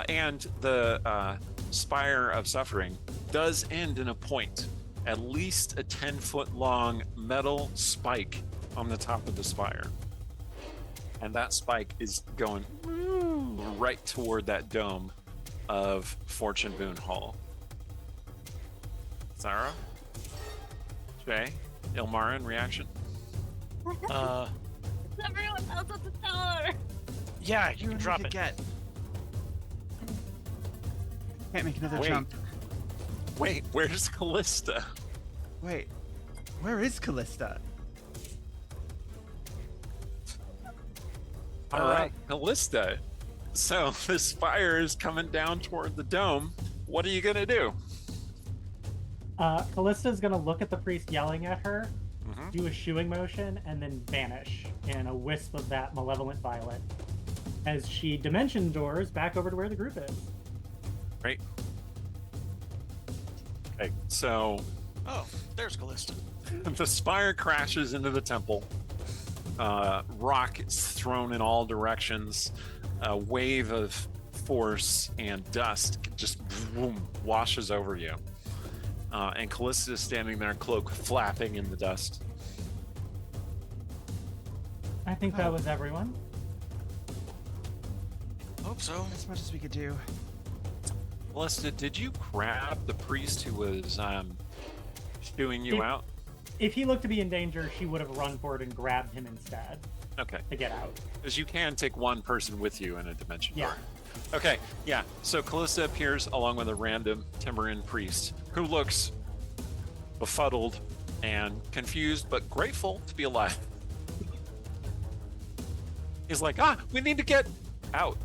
and the Spire of Suffering does end in a point, at least a 10-foot long metal spike on the top of the spire. And that spike is going right toward that dome of Fortune Boon Hall. Sarah? Shay? Ilmarin, reaction? Everyone else at the tower. Yeah, you can drop it. Can't make another Wait. jump. Wait, where's Callista? Wait, where is Callista? All right, Callista. So the spire is coming down toward the dome. What are you gonna do? Callista's gonna look at the priest yelling at her, Mhm. do a shooing motion, and then vanish in a wisp of that malevolent violet as she dimension doors back over to where the group is. Right. Okay, so Oh, there's Callista. the spire crashes into the temple. Rock is thrown in all directions. A wave of force and dust just boom, washes over you. And Callista is standing there, cloak flapping in the dust. I think that was everyone. Hope so. As much as we could do. Callista, did you grab the priest who was shooing you out? If he looked to be in danger, she would have run forward and grabbed him instead Okay, to get out. because you can take one person with you in a dimension Yeah. door. Okay, yeah. So Callista appears along with a random Timurin priest who looks befuddled and confused, but grateful to be alive. He's like, we need to get out.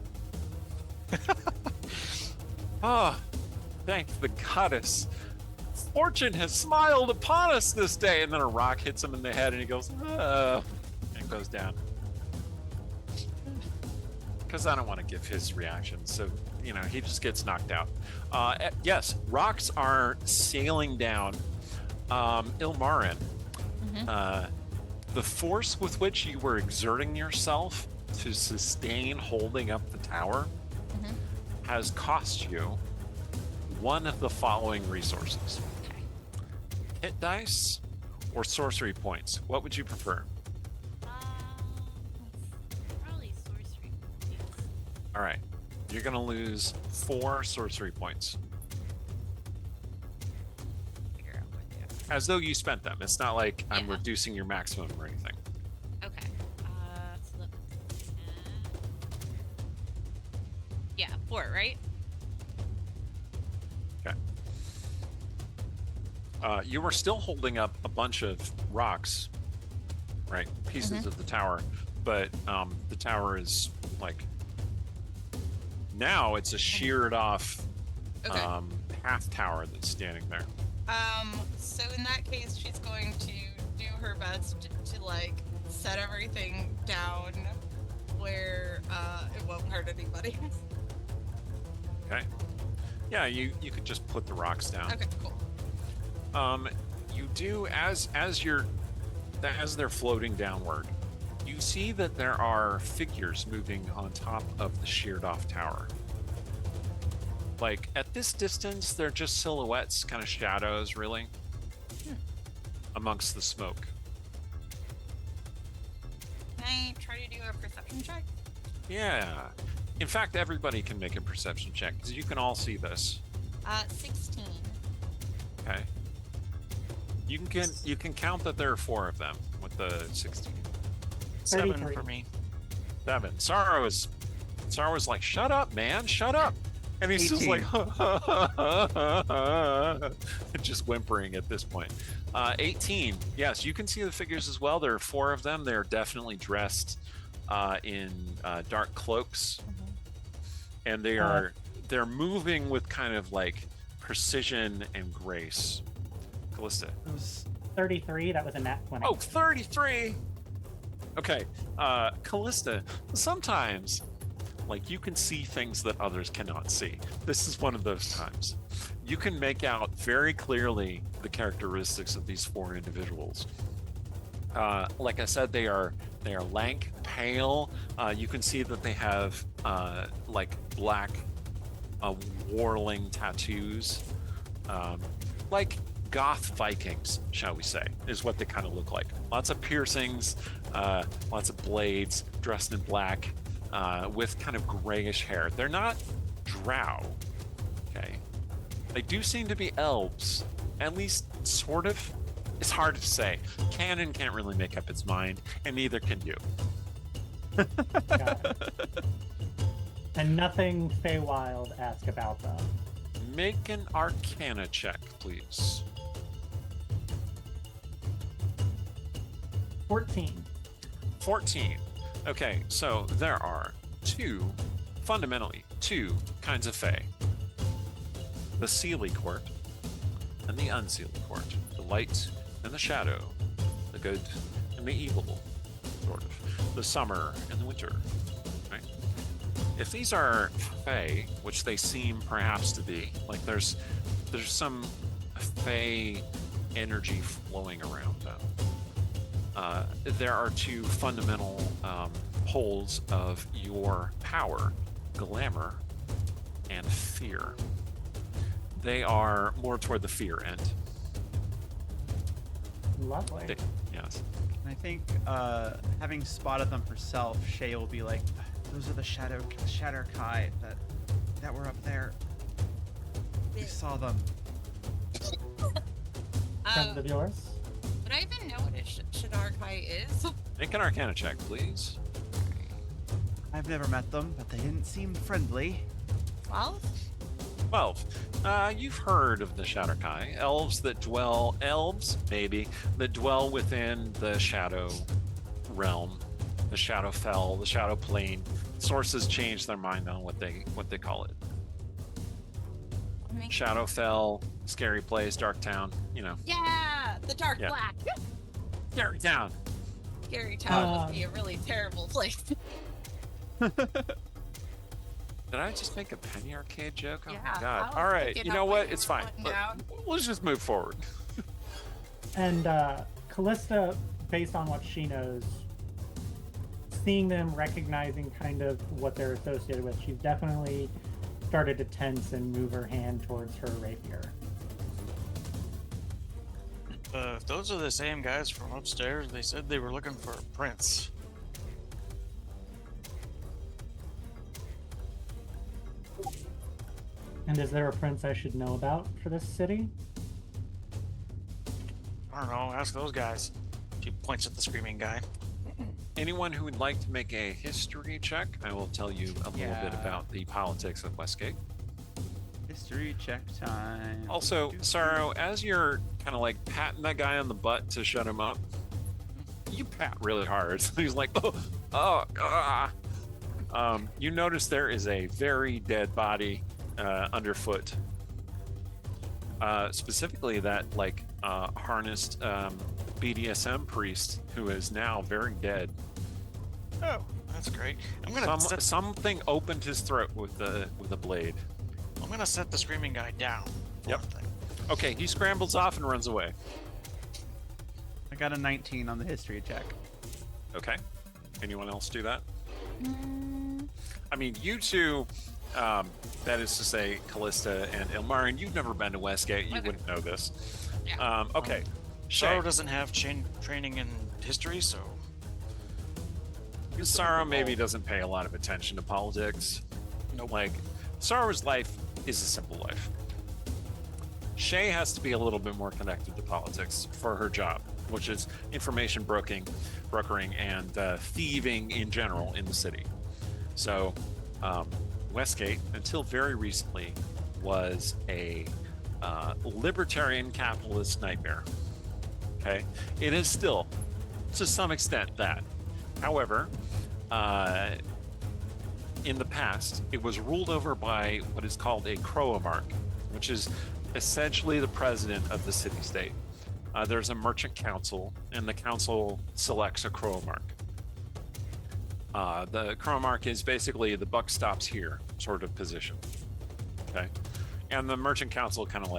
Thank the goddess. Fortune has smiled upon us this day. And then a rock hits him in the head and he goes, and goes down. Because I don't want to give his reaction. So, he just gets knocked out. Yes, rocks are sailing down. Ilmarin, the force with which you were exerting yourself to sustain holding up the tower has cost you one of the following resources. Hit dice or sorcery points. What would you prefer? Probably sorcery. All right. You're going to lose 4 sorcery points. Figure out where they are. As though you spent them. It's not like I'm Yeah. reducing your maximum or anything. Okay. So look. Yeah, 4, right? You were still holding up a bunch of rocks, right? Pieces of the tower. but the tower is like now it's a sheared off Okay. half tower that's standing there. So in that case, she's going to do her best to like set everything down where it won't hurt anybody. Okay. Yeah, you could just put the rocks down. Okay, cool. You do as they're floating downward, you see that there are figures moving on top of the sheared off tower. Like at this distance, they're just silhouettes, kind of shadows, really, amongst the smoke. Can I try to do a perception check? Yeah. In fact, everybody can make a perception check because you can all see this. 16. Okay. You can count that there are 4 of them with the 16. 7 33. for me. 7. Sorrow's like, shut up, man, shut up. And he's just 18. like, just whimpering at this point. 18. Yes, you can see the figures as well. There are 4 of them. They're definitely dressed in dark cloaks, and they're moving with kind of like precision and grace. Callista. It was 33. That was a nat 20. Oh, 33. Okay, Callista, sometimes, like, you can see things that others cannot see. This is one of those times. You can make out very clearly the characteristics of these 4 individuals. Like I said, they are lank, pale. You can see that they have like black warling tattoos, like goth Vikings, shall we say, is what they kind of look like. Lots of piercings, lots of blades, dressed in black, with kind of grayish hair. They're not drow, okay? They do seem to be elves, at least sort of. It's hard to say. Canon can't really make up its mind, and neither can you. Got it. And nothing Feywild-esque about them. Make an Arcana check, please. 14. 14. Okay, so there are fundamentally two kinds of Fey. The Seelie Court and the Unseelie Court. The light and the shadow. The good and the evil, sort of. The summer and the winter, right? If these are Fey, which they seem perhaps to be, like there's some Fey energy flowing around them. There are 2 fundamental poles of your power: glamour and fear. They are more toward the fear end. Lovely. Yes. And I think having spotted them herself, Shay will be like, "Those are the Shadow Kai that were up there. We saw them." Friends of yours? Would I even know what a Shadar Kai is? Make an Arcana check, please. I've never met them, but they didn't seem friendly. 12? 12. You've heard of the Shadowkai, elves, that dwell within the shadow realm, the Shadowfell, the Shadow Plane. Sources change their mind on what they call it. Shadowfell, scary place, dark town, you know. Yeah, the Dark Yeah. Black. Scary town. Scary Town must be a really terrible place. Did I just make a penny arcade joke? Oh Yeah, my god. I All was right, picking you up know what what? you It's were fine. putting down. Let's just move forward. And Callista, based on what she knows, seeing them, recognizing kind of what they're associated with, she's definitely started to tense and move her hand towards her rapier. If those are the same guys from upstairs, they said they were looking for a prince. And is there a prince I should know about for this city? I don't know, ask those guys. She points at the screaming guy. Anyone who would like to make a history check, I will tell you a little bit Yeah. about the politics of Westgate. History check time. Also, Sorrow, as you're kind of like patting that guy on the butt to shut him up, you pat really hard. So he's like, oh, You notice there is a very dead body underfoot. Specifically that harnessed BDSM priest who is now very dead. Oh, that's great. I'm gonna something opened his throat with a blade. I'm gonna set the screaming guy down. Yep. Okay, he scrambles off and runs away. I got a 19 on the history check. Okay. Anyone else do that? I mean, you two, that is to say, Callista and Ilmarin, you've never been to Westgate. You wouldn't know this. Yeah. Okay. Sorrow doesn't have training in history, so... Sorrow maybe doesn't pay a lot of attention to politics. Nope. Sorrow's life is a simple life. Shay has to be a little bit more connected to politics for her job, which is information brokering and thieving in general in the city. So Westgate, until very recently, was a libertarian capitalist nightmare. Okay? It is still, to some extent, that. However, in the past, it was ruled over by what is called a crowamark, which is essentially the president of the city-state. There's a merchant council, and the council selects a crowamark. The crowamark is basically the buck stops here sort of position. Okay, and the merchant council kind of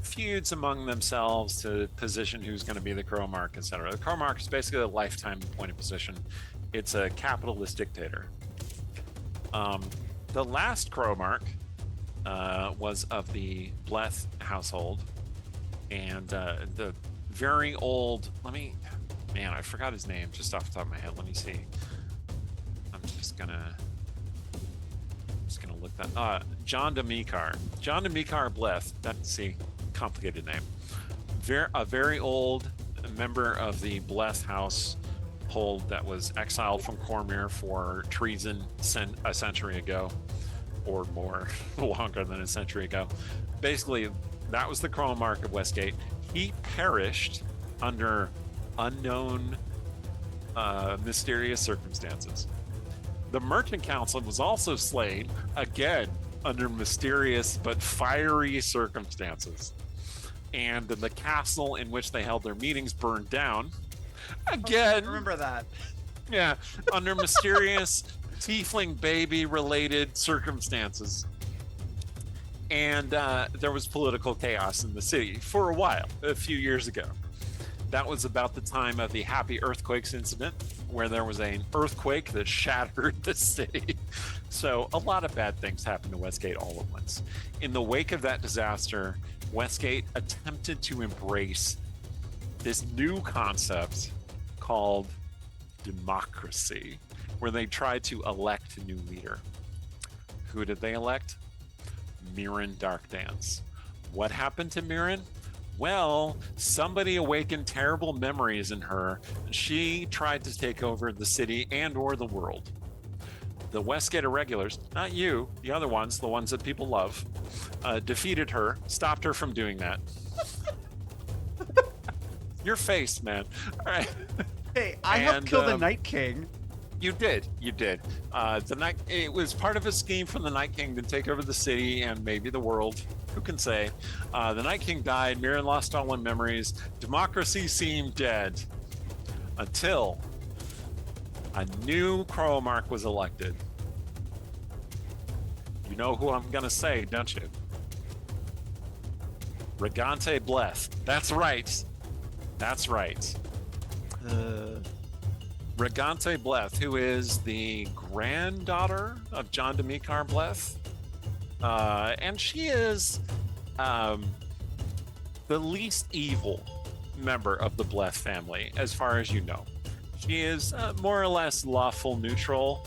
feuds among themselves to position who's going to be the crowamark, etc. The crowamark is basically a lifetime appointed position. It's a capitalist dictator. The last crowamark was of the Bleth household, and the very old. I forgot his name just off the top of my head. Let me see. I'm just gonna look that. John Demikar. John Demikar Bleth. Complicated name. A very old member of the Bleth household that was exiled from Cormyr for treason a century ago, or more, longer than a century ago. Basically, that was the crowamark of Westgate. He perished under unknown, mysterious circumstances. The Merchant Council was also slain, again, under mysterious but fiery circumstances. And the castle in which they held their meetings burned down, again. Remember that. Yeah, under mysterious tiefling baby related circumstances. And there was political chaos in the city for a while, a few years ago. That was about the time of the Happy Earthquakes incident, where there was an earthquake that shattered the city. So a lot of bad things happened to Westgate all at once. In the wake of that disaster, Westgate attempted to embrace this new concept called democracy, where they tried to elect a new leader. Who did they elect? Mirren Darkdance. What happened to Mirren? Well, somebody awakened terrible memories in her. She tried to take over the city and or the world. The Westgate Irregulars, not you, the other ones, the ones that people love, defeated her, stopped her from doing that. Your face, man. All right. Hey, I helped kill the Night King. You did. It was part of a scheme from the Night King to take over the city and maybe the world. Who can say? The Night King died. Mirren lost all her memories. Democracy seemed dead until a new crowamark was elected. You know who I'm gonna say, don't you? Regante Bleth. That's right. Regante Bleth, who is the granddaughter of John Demikar Bleth. And she is the least evil member of the Bleth family, as far as you know. She is more or less lawful neutral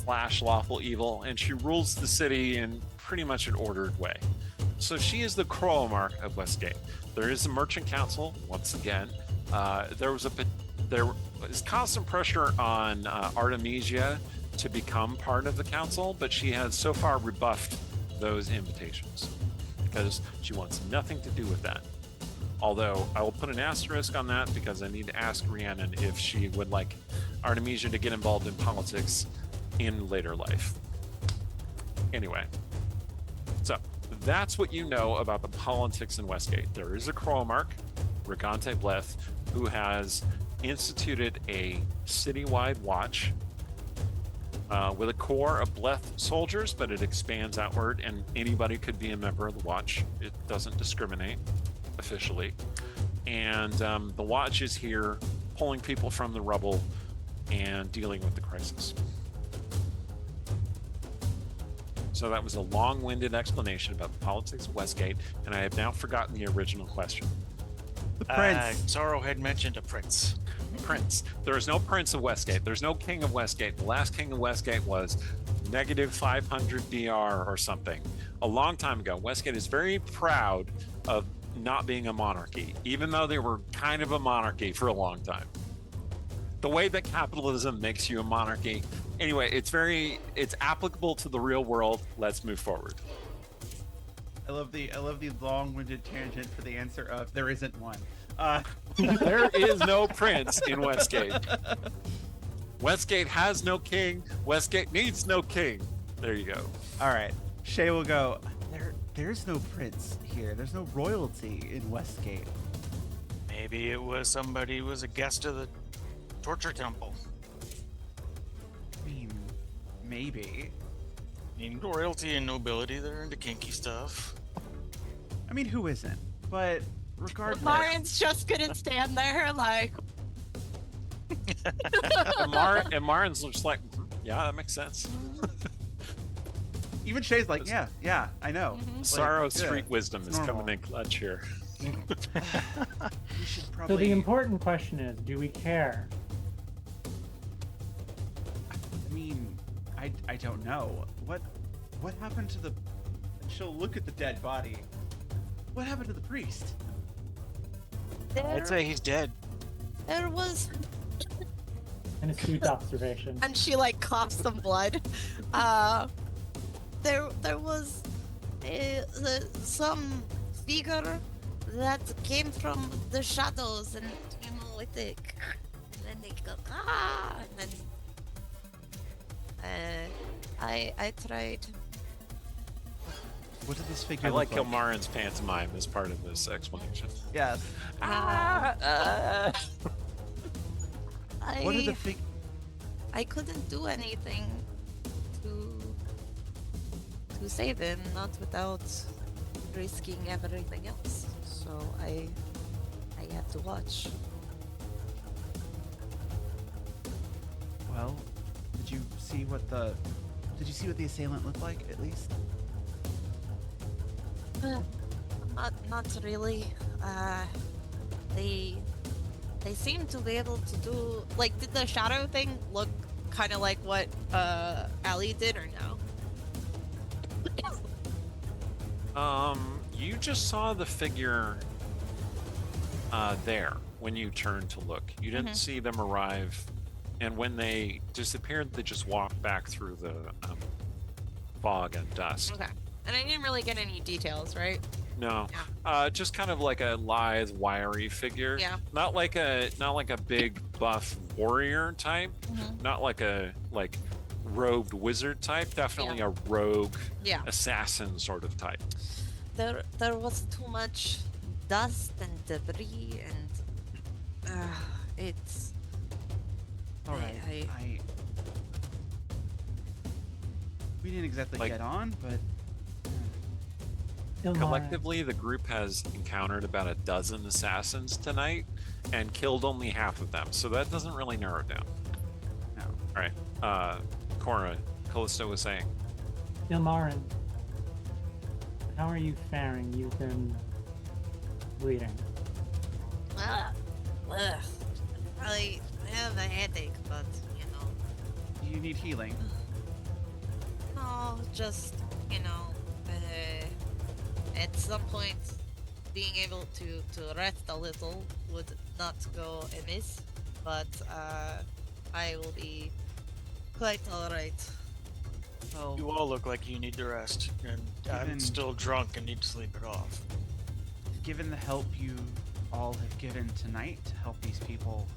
/ lawful evil, and she rules the city in pretty much an ordered way. So she is the crowamark of Westgate. There is a merchant council, once again. There was constant pressure on Artemisia to become part of the council, but she has so far rebuffed those invitations because she wants nothing to do with that. Although I will put an asterisk on that because I need to ask Rhiannon if she would like Artemisia to get involved in politics in later life. Anyway, so that's what you know about the politics in Westgate. There is a Kromark, Regante Bleth, who has instituted a citywide watch with a core of Bleth soldiers, but it expands outward, and anybody could be a member of the watch. It doesn't discriminate officially. And the watch is here pulling people from the rubble and dealing with the crisis. So that was a long-winded explanation about the politics of Westgate, and I have now forgotten the original question. The prince. Sorrow had mentioned a prince. Prince. There is no prince of Westgate. There's no king of Westgate. The last king of Westgate was negative 500 BR or something a long time ago. Westgate is very proud of not being a monarchy, even though they were kind of a monarchy for a long time. The way that capitalism makes you a monarchy. Anyway, it's applicable to the real world. Let's move forward. I love the long-winded tangent for the answer of there isn't one. There is no prince in Westgate. Westgate has no king. Westgate needs no king. There you go. All right, Shay will go. There's no prince here. There's no royalty in Westgate. Maybe it was somebody who was a guest of the torture temple. I mean, maybe. I mean, royalty and nobility, they're into kinky stuff. I mean, who isn't? But regardless, Marin's just gonna stand there like. And Marin's just like, yeah, that makes sense. even Shay's like, yeah, I know. Mhm. Sorrow's yeah, street wisdom it's is normal. coming in clutch here. We should So probably. the important question is, do we care? I mean, I don't know. What happened to the? She'll look at the dead body. What happened to the priest? I'd say he's dead. There was, An astute observation. and she like coughs some blood. There was some figure that came from the shadows, and with the, and then they go and then I tried. What did this figure I like look like? Kilmarin's pantomime as part of this explanation. Yes. What did the fig? I couldn't do anything to save him, not without risking everything else. So I had to watch. Well, did you see what the assailant looked like at least? Not really. They seem to be able to do, like, did the shadow thing look kind of like what Allie did, or no? You just saw the figure there when you turned to look. You didn't Mhm. see them arrive, and when they disappeared, they just walked back through the fog and dust. Okay. And I didn't really get any details, right? No, just kind of like a lithe, wiry figure. Yeah. Not like a big buff warrior type. Mhm. Not like a robed wizard type. Definitely a rogue Yeah. assassin sort of type. There was too much dust and debris, and it's. All right. We didn't exactly Like- get on, but Ilmarin. Collectively, the group has encountered about a dozen assassins tonight and killed only half of them. So that doesn't really narrow it down. no. All right. Cora, Callisto was saying. Ilmarin, how are you faring? You've been bleeding. I have a headache, but You need healing. no, just at some point, being able to rest a little would not go amiss, but I will be quite alright. Well, You all look like you need to rest, and I'm Given- still drunk and need to sleep it off. given the help you all have given tonight to help these people,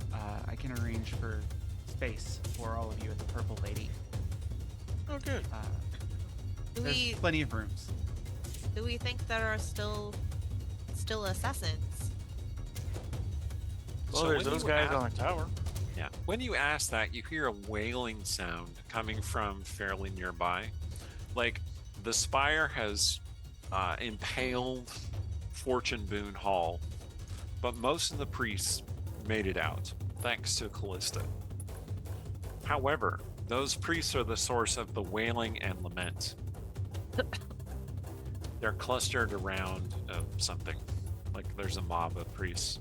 I can arrange for space for all of you at the Purple Lady. Oh, good. Do There's we plenty of rooms. think there are still assassins? Well, So there's when those you guys ask- on the tower. Yeah. When you ask that, you hear a wailing sound coming from fairly nearby. Like the spire has impaled Fortune Boone Hall, but most of the priests made it out, thanks to Callista. However, those priests are the source of the wailing and lament. They're clustered around something. Like there's a mob of priests.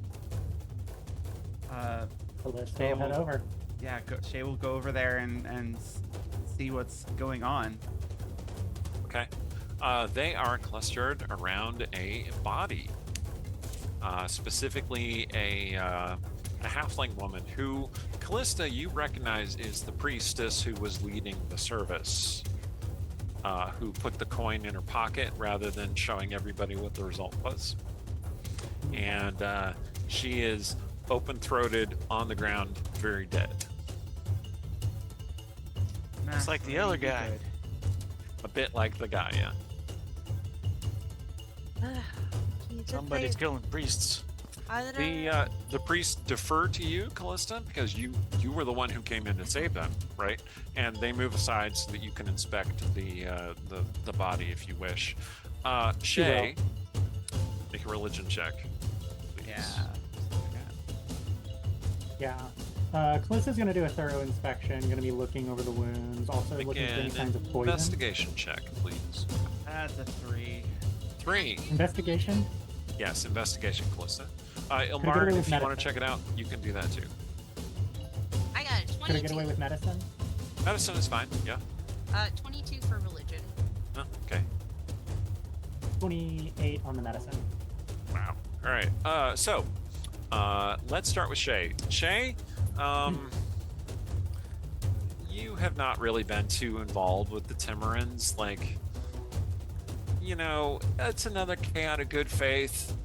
Callista They will head will- over. Yeah, Shay will go over there and see what's going on. Okay. They are clustered around a body. Specifically a halfling woman who, Callista, you recognize is the priestess who was leading the service. Who put the coin in her pocket rather than showing everybody what the result was. And she is open-throated on the ground, very dead. It's like the other guy. Good. A bit like the guy, yeah. Somebody's killing priests. The priests defer to you, Callista, because you were the one who came in to save them, right? And they move aside so that you can inspect the body if you wish. Shay, make a religion check, please. Yeah. Yeah. Callista's going to do a thorough inspection, going to be looking over the wounds, also Make looking for any an kinds of poison. investigation check, please. That's a 3. 3. Investigation? Yes, investigation, Callista. I get Ilmar, away with if you want to medicine? check it out, you can do that too. I got a 22. Could I get away with medicine? Medicine is fine, yeah. 22 for religion. Oh, okay. 28 on the medicine. Wow. All right. Let's start with Shay. Shay, you have not really been too involved with the Timorans. Like, you know, it's another chaotic good faith,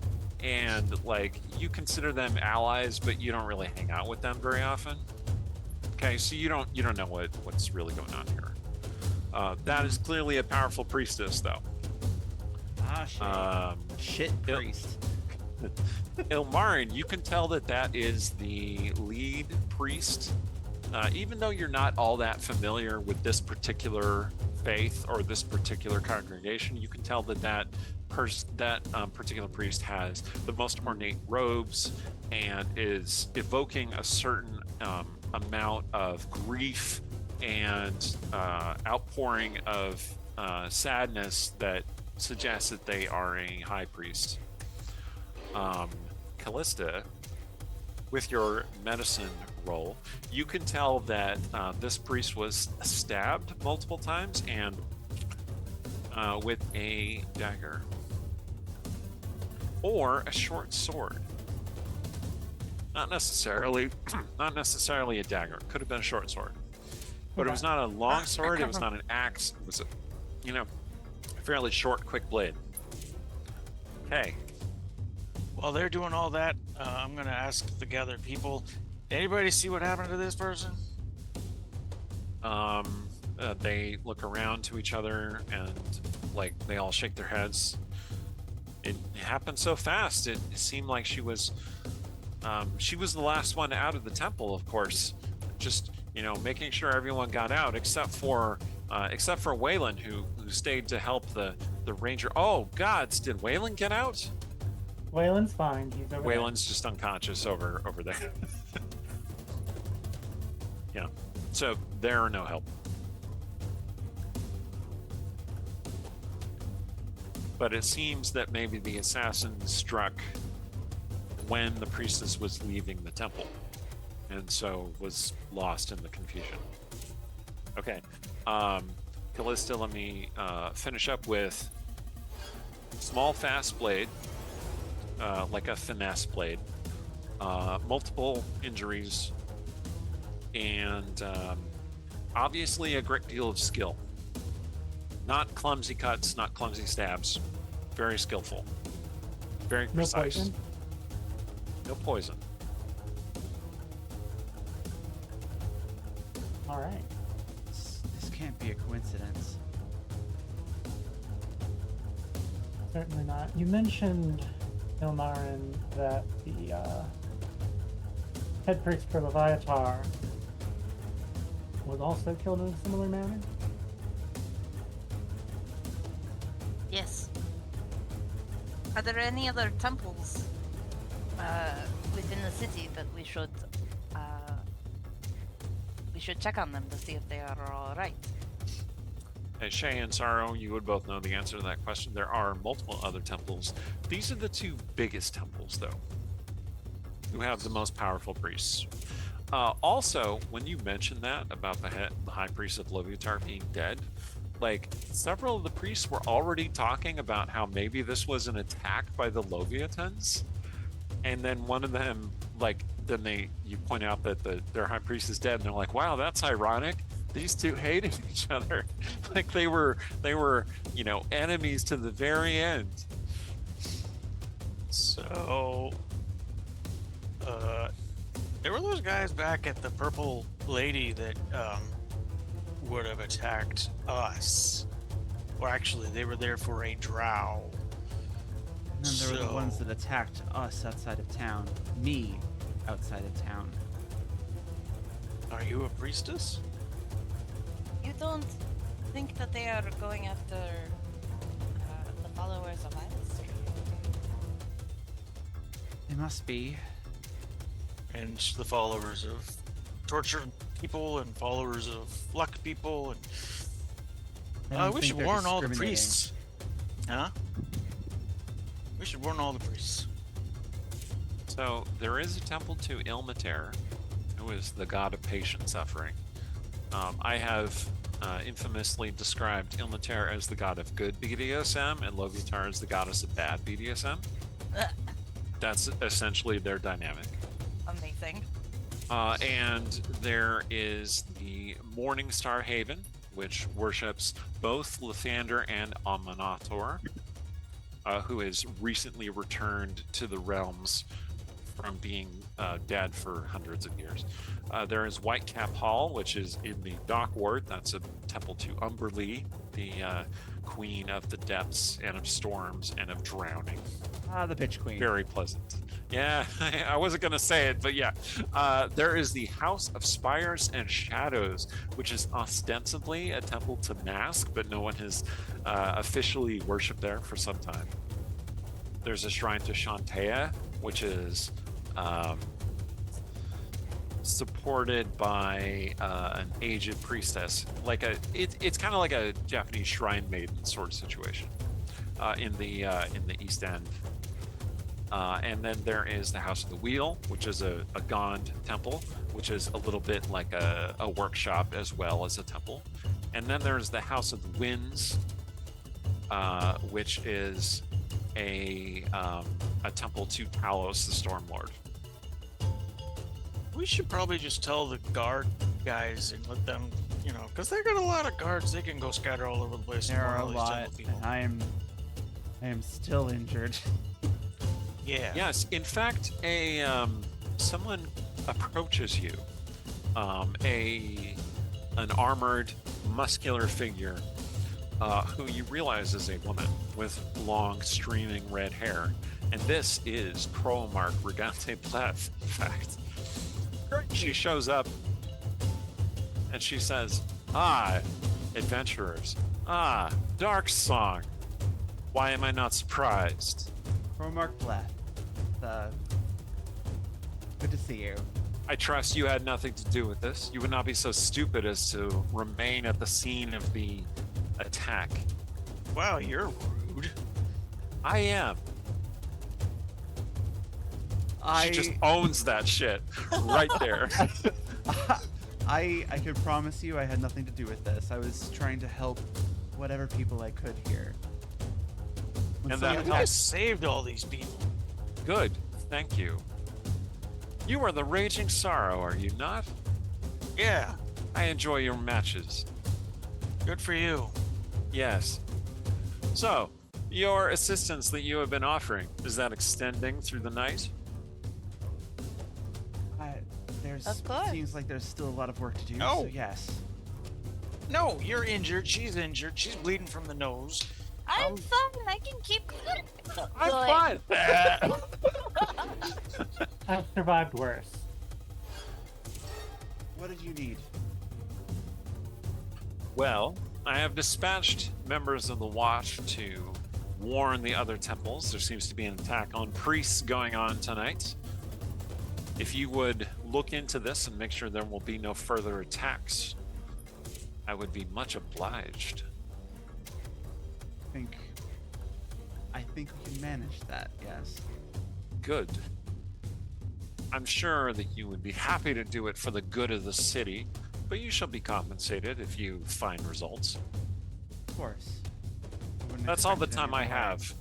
and like you consider them allies, but you don't really hang out with them very often. Okay, so you don't know what's really going on here. That is clearly a powerful priestess, though. Shit priest. Ilmarin, you can tell that is the lead priest. Even though you're not all that familiar with this particular faith or this particular congregation, you can tell that particular priest has the most ornate robes and is evoking a certain amount of grief and outpouring of sadness that suggests that they are a high priest. Callista, with your medicine roll, you can tell that this priest was stabbed multiple times and with a dagger or a short sword. Not necessarily a dagger. It could have been a short sword, but it was not a long sword. It was not an axe. It was a fairly short, quick blade. Okay. While they're doing all that, I'm gonna ask the gathered people. Anybody see what happened to this person? They look around to each other and like they all shake their heads. It happened so fast. It seemed like she was the last one out of the temple, of course. Just making sure everyone got out except for Waylon, who stayed to help the ranger. Oh gods, did Waylon get out? Waylon's fine. He's over there. Waylon's just unconscious over there. Yeah. So there are no help. But it seems that maybe the assassin struck when the priestess was leaving the temple, and so was lost in the confusion. Okay. Callista, let me finish up with small, fast blade, like a finesse blade, multiple injuries, and obviously a great deal of skill. Not clumsy cuts, not clumsy stabs. Very skillful. Very No precise. poison? No poison. All right. This can't be a coincidence. Certainly not. You mentioned, Ilmarin, that the head priest for Loviatar was also killed in a similar manner. Yes. Are there any other temples within the city that we should check on them to see if they are all right? Shay and Sorrow, you would both know the answer to that question. There are multiple other temples. These are the two biggest temples, though, who have the most powerful priests. Also, when you mentioned that about the high priest of Loviatar being dead, like, several of the priests were already talking about how maybe this was an attack by the Loviatans. And then one of them, like, you point out that their high priest is dead, and they're like, wow, that's ironic. These two hated each other. Like, they were, enemies to the very end. So, there were those guys back at the Purple Lady that would have attacked us. Or actually, they were there for a drow. And then there were the ones that attacked us outside of town. Me outside of town. Are you a priestess? You don't think that they are going after the followers of Iris? They must be. And the followers of tortured people and followers of luck people. And we should warn all the priests. Huh? We should warn all the priests. So there is a temple to Ilmater, who is the god of patient suffering. I have infamously described Ilmater as the god of good BDSM and Loviatar as the goddess of bad BDSM. That's essentially their dynamic. Amazing. And there is the Morningstar Haven, which worships both Lathander and Aminator, who has recently returned to the realms from being dead for hundreds of years. There is Whitecap Hall, which is in the Dock Ward. That's a temple to Umberlee, the queen of the depths and of storms and of drowning. Ah, the bitch queen. Very pleasant. Yeah, I wasn't going to say it, but yeah. There is the House of Spires and Shadows, which is ostensibly a temple to Mask, but no one has officially worshipped there for some time. There's a shrine to Shantea, which is supported by an aged priestess, it's kind of like a Japanese shrine maiden sort of situation in the East End. And then there is the House of the Wheel, which is a Gond temple, which is a little bit like a workshop as well as a temple. And then there's the House of the Winds, which is a temple to Talos, the Stormlord. We should probably just tell the guard guys and let them, because they got a lot of guards. They can go scatter all over the place. There are a lot, and I am still injured. Yeah. Yes. In fact, someone approaches you, an armored, muscular figure, who you realize is a woman with long, streaming red hair, and this is Cromark Regante Pleth. In fact, she shows up, and she says, "Ah, adventurers! Ah, Dark Song! Why am I not surprised?" Cromark Black. Good to see you. I trust you had nothing to do with this. You would not be so stupid as to remain at the scene of the attack. Wow, you're rude. I am. She just owns that shit right there. I could promise you I had nothing to do with this. I was trying to help whatever people I could here. And You guys saved all these people. Good. Thank you. You are the Raging Sorrow, are you not? Yeah, I enjoy your matches. good for you. Yes. So, your assistance that you have been offering, is that extending through the night? Of course. Seems like there's still a lot of work to do. No. So yes. No, you're injured. She's injured. She's bleeding from the nose. I'm fine. I can keep. I'm fine. I've survived worse. What did you need? Well, I have dispatched members of the Watch to warn the other temples. There seems to be an attack on priests going on tonight. If you would look into this and make sure there will be no further attacks, I would be much obliged. I think we can manage that. Yes. Good. I'm sure that you would be happy to do it for the good of the city, but you shall be compensated if you find results. Of course. That's all the time I have.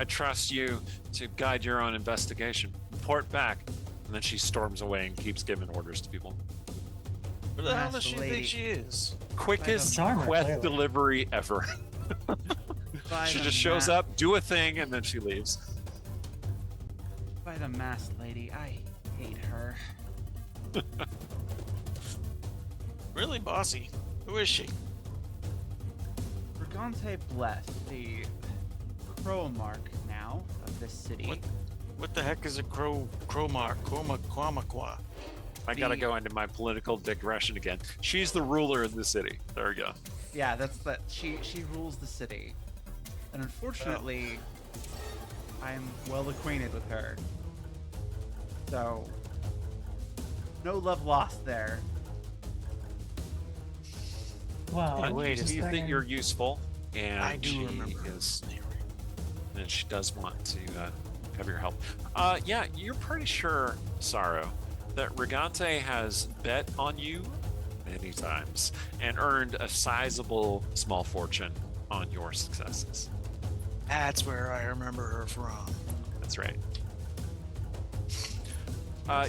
I trust you to guide your own investigation. Report back. And then she storms away and keeps giving orders to people. Where the hell does Master she lady. think she is? Quickest Charmer, quest clearly. delivery ever. She just shows up, do a thing, and then she leaves. By the masked lady, I hate her. Really bossy. Who is she? Brigante Bless, the crow mark now of this city. What the heck is a crowmark? Quamakwa. I gotta go into my political digression again. She's the ruler of the city. There we go. Yeah, that's that. She rules the city, and unfortunately, I'm well acquainted with her. So, no love lost there. Well, But wait you a see that second. you're useful, and I do she remember. is, and she does want to have your help. Yeah, you're pretty sure, Sorrow, that Regante has bet on you many times and earned a sizable small fortune on your successes. That's where I remember her from. That's right.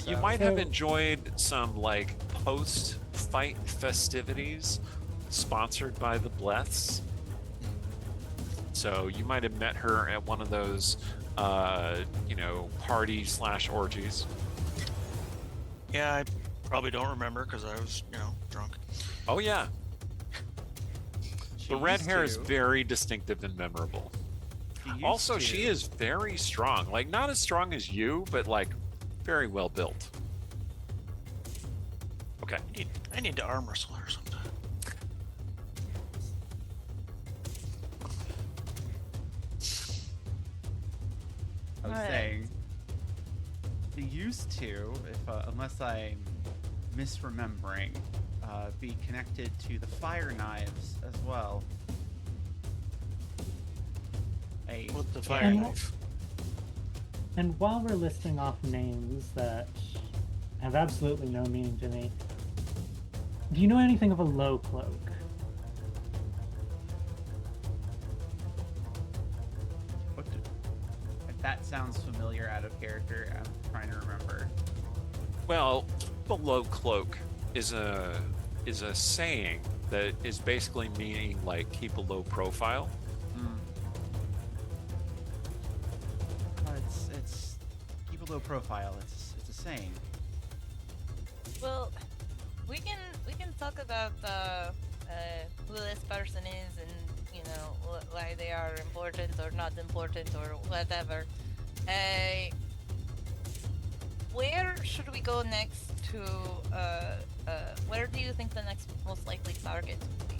You might have enjoyed some like post-fight festivities sponsored by the Bleths. So you might have met her at one of those, party/orgies. Yeah, I probably don't remember because I was, drunk. Oh yeah, She the red used hair is to. very distinctive and memorable. Used Also, to. she is very strong. Like not as strong as you, but like very well built. Okay. I need to arm wrestle her sometime. I was Alright. saying. She used to, unless I'm misremembering, be connected to the fire knives as well. With the fire And- knife. And while we're listing off names that have absolutely no meaning to me, do you know anything of a low cloak? That sounds familiar out of character. I'm trying to remember. Well, the low cloak is a saying that is basically meaning like keep a low profile. It's keep a low profile. It's a saying. Well, we can talk about who this person is and why they are important or not important or whatever. Where should we go next to? Where do you think the next most likely target would be?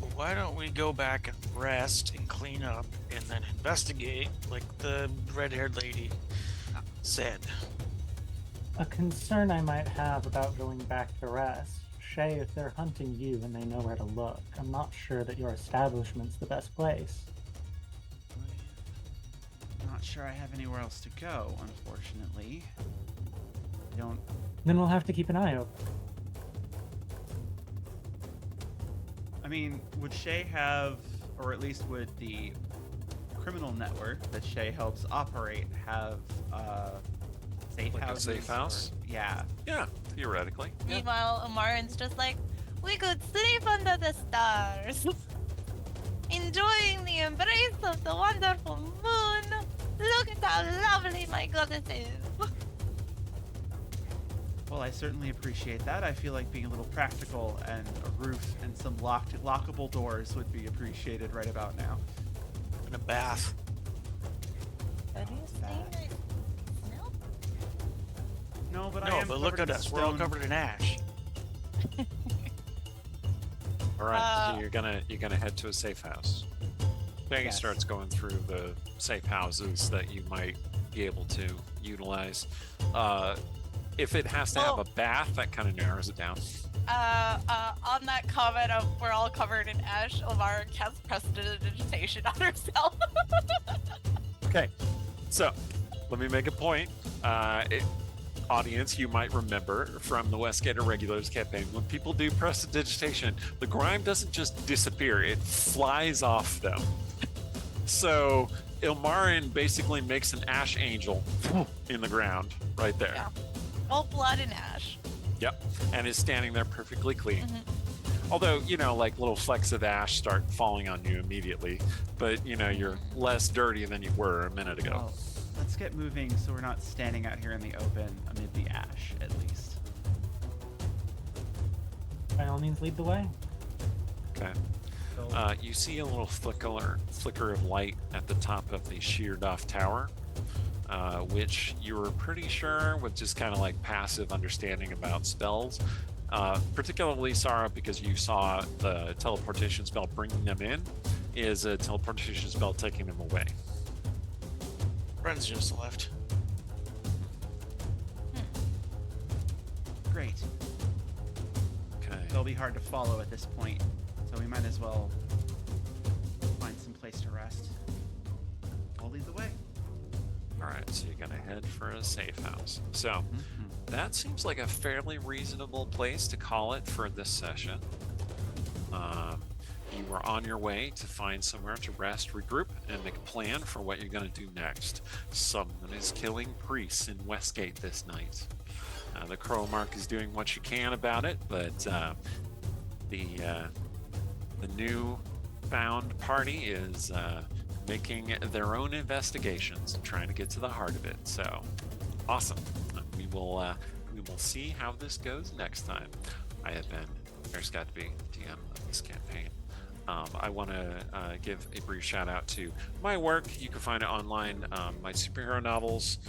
Well, why don't we go back and rest and clean up and then investigate like the red-haired lady said? A concern I might have about going back to rest. Shay, if they're hunting you and they know where to look, I'm not sure that your establishment's the best place. Not sure I have anywhere else to go, unfortunately. I don't. Then we'll have to keep an eye open. I mean, would Shay have, or at least would the criminal network that Shay helps operate have safe Like a houses? safe house? Yeah. Yeah, theoretically. Yeah. Meanwhile, Amaran's just like, we could sleep under the stars, enjoying the embrace of the wonderful moon. Look at how lovely my goddess is. Well, I certainly appreciate that. I feel like being a little practical and a roof and some lockable doors would be appreciated right about now. In a bath. Are you saying I smell? No, but I No, am but look covered at in us. We're all stone. covered in ash. All right, so you're gonna head to a safe house. Peggy Yes. starts going through the safe houses that you might be able to utilize. If it has to have a bath, that kind of narrows it down. On that comment of we're all covered in ash, Lamar casts prestidigitation on herself. Okay, so let me make a point. Audience, you might remember from the Westgate Irregulars campaign, when people do prestidigitation, the grime doesn't just disappear, it flies off them. So Ilmarin basically makes an ash angel in the ground right there. Yeah. All blood and ash. Yep, and is standing there perfectly clean. Mhm. Although, like little flecks of ash start falling on you immediately, but you're less dirty than you were a minute ago. Well, let's get moving so we're not standing out here in the open amid the ash, at least. By all means, lead the way. Okay. So, You see a little flicker of light at the top of the sheared off tower, which you were pretty sure with just kind of like passive understanding about spells. Particularly Sarah, because you saw the teleportation spell bringing them in, is a teleportation spell taking them away. Friends just left. great. Okay. They'll be hard to follow at this point, so we might as well find some place to rest. I'll lead the way. All right, so you're gonna head for a safe house. So Mm-hmm. that seems like a fairly reasonable place to call it for this session. You are on your way to find somewhere to rest, regroup, and make a plan for what you're going to do next. Someone is killing priests in Westgate this night. The Crow Mark is doing what she can about it, but the new found party is making their own investigations and trying to get to the heart of it. So, awesome. We will see how this goes next time. I have been Scott to be DM of this campaign. I want to give a brief shout out to my work. You can find it online. My superhero novels,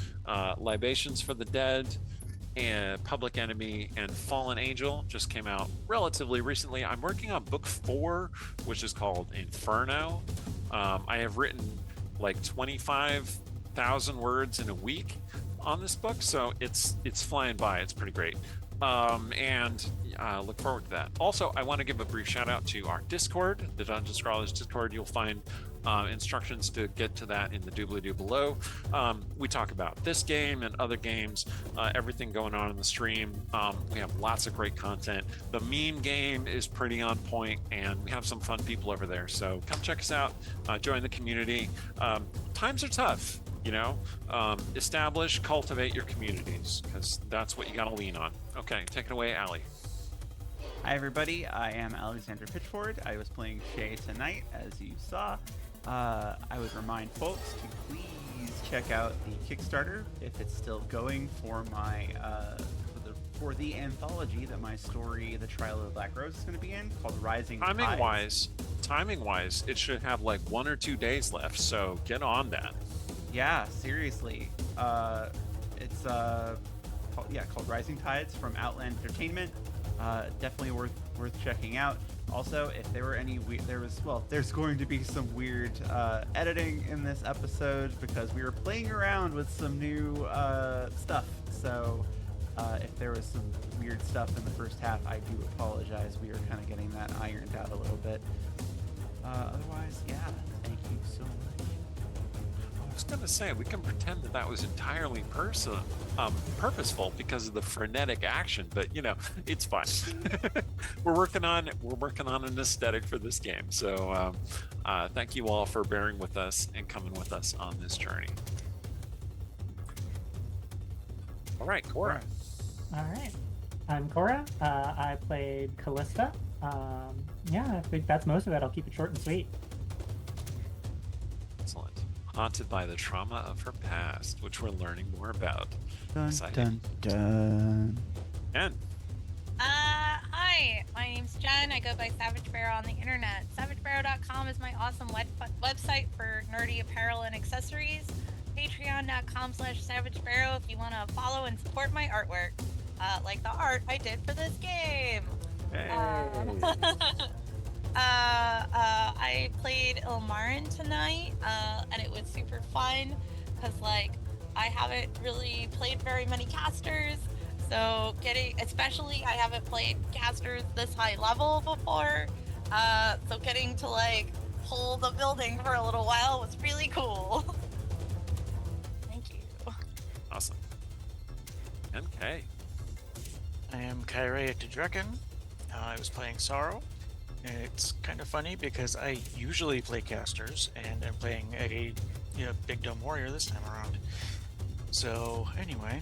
Libations for the Dead, and Public Enemy, and Fallen Angel just came out relatively recently. I'm working on book 4, which is called Inferno. I have written like 25,000 words in a week on this book, so it's flying by. It's pretty great. And look forward to that. Also, I want to give a brief shout out to our Discord, the dungeonscrawlers Discord. You'll find instructions to get to that in the doobly-doo below. We talk about this game and other games, everything going on in the stream. We have lots of great content. The meme game is pretty on point, and we have some fun people over there. So come check us out, join the community. Times are tough. Establish, cultivate your communities, because that's what you got to lean on. Okay, take it away, Allie. Hi everybody, I am Alexander Pitchford. I was playing Shay tonight, as you saw. I would remind folks to please check out the Kickstarter if it's still going for my for the anthology that my story, The Trial of the Black Rose, is going to be in, called Rising Tides. Timing wise, it should have like 1 or 2 days left. So get on that. Yeah, seriously. It's called Rising Tides from Outland Entertainment. Definitely worth checking out. Also, if there were any there's going to be some weird editing in this episode because we were playing around with some new stuff. So if there was some weird stuff in the first half, I do apologize. We are kind of getting that ironed out a little bit. Otherwise, yeah, thank you so much. I was going to say, we can pretend that was entirely purposeful because of the frenetic action, but it's fine. We're working on an aesthetic for this game. So thank you all for bearing with us and coming with us on this journey. All right, Cora. All right. I'm Cora. I played Callista. I think that's most of it. I'll keep it short and sweet. Excellent. Haunted by the trauma of her past, which we're learning more about. Dun, Exciting. dun, dun. Ken. Hi, my name's Jen. I go by Savage Sparrow on the internet. SavageSparrow.com is my awesome website for nerdy apparel and accessories. Patreon.com/SavageSparrow if you want to follow and support my artwork, like the art I did for this game. Hey. I played Ilmarin tonight, and it was super fun because, like, I haven't really played very many casters. So especially I haven't played casters this high level before. So getting to like hold the building for a little while was really cool. Thank you. Awesome. MK. I am Kyrea Dragon. I was playing Sorrow. It's kind of funny because I usually play casters, and I'm playing a Big Dumb Warrior this time around. So anyway,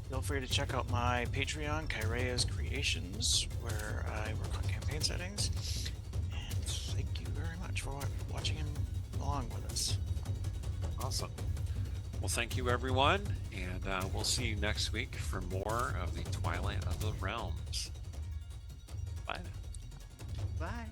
feel free to check out my Patreon, Kyrea's Creations, where I work on campaign settings. And thank you very much for watching along with us. Awesome. Well, thank you, everyone, and we'll see you next week for more of the Twilight of the Realms. Bye now. Bye.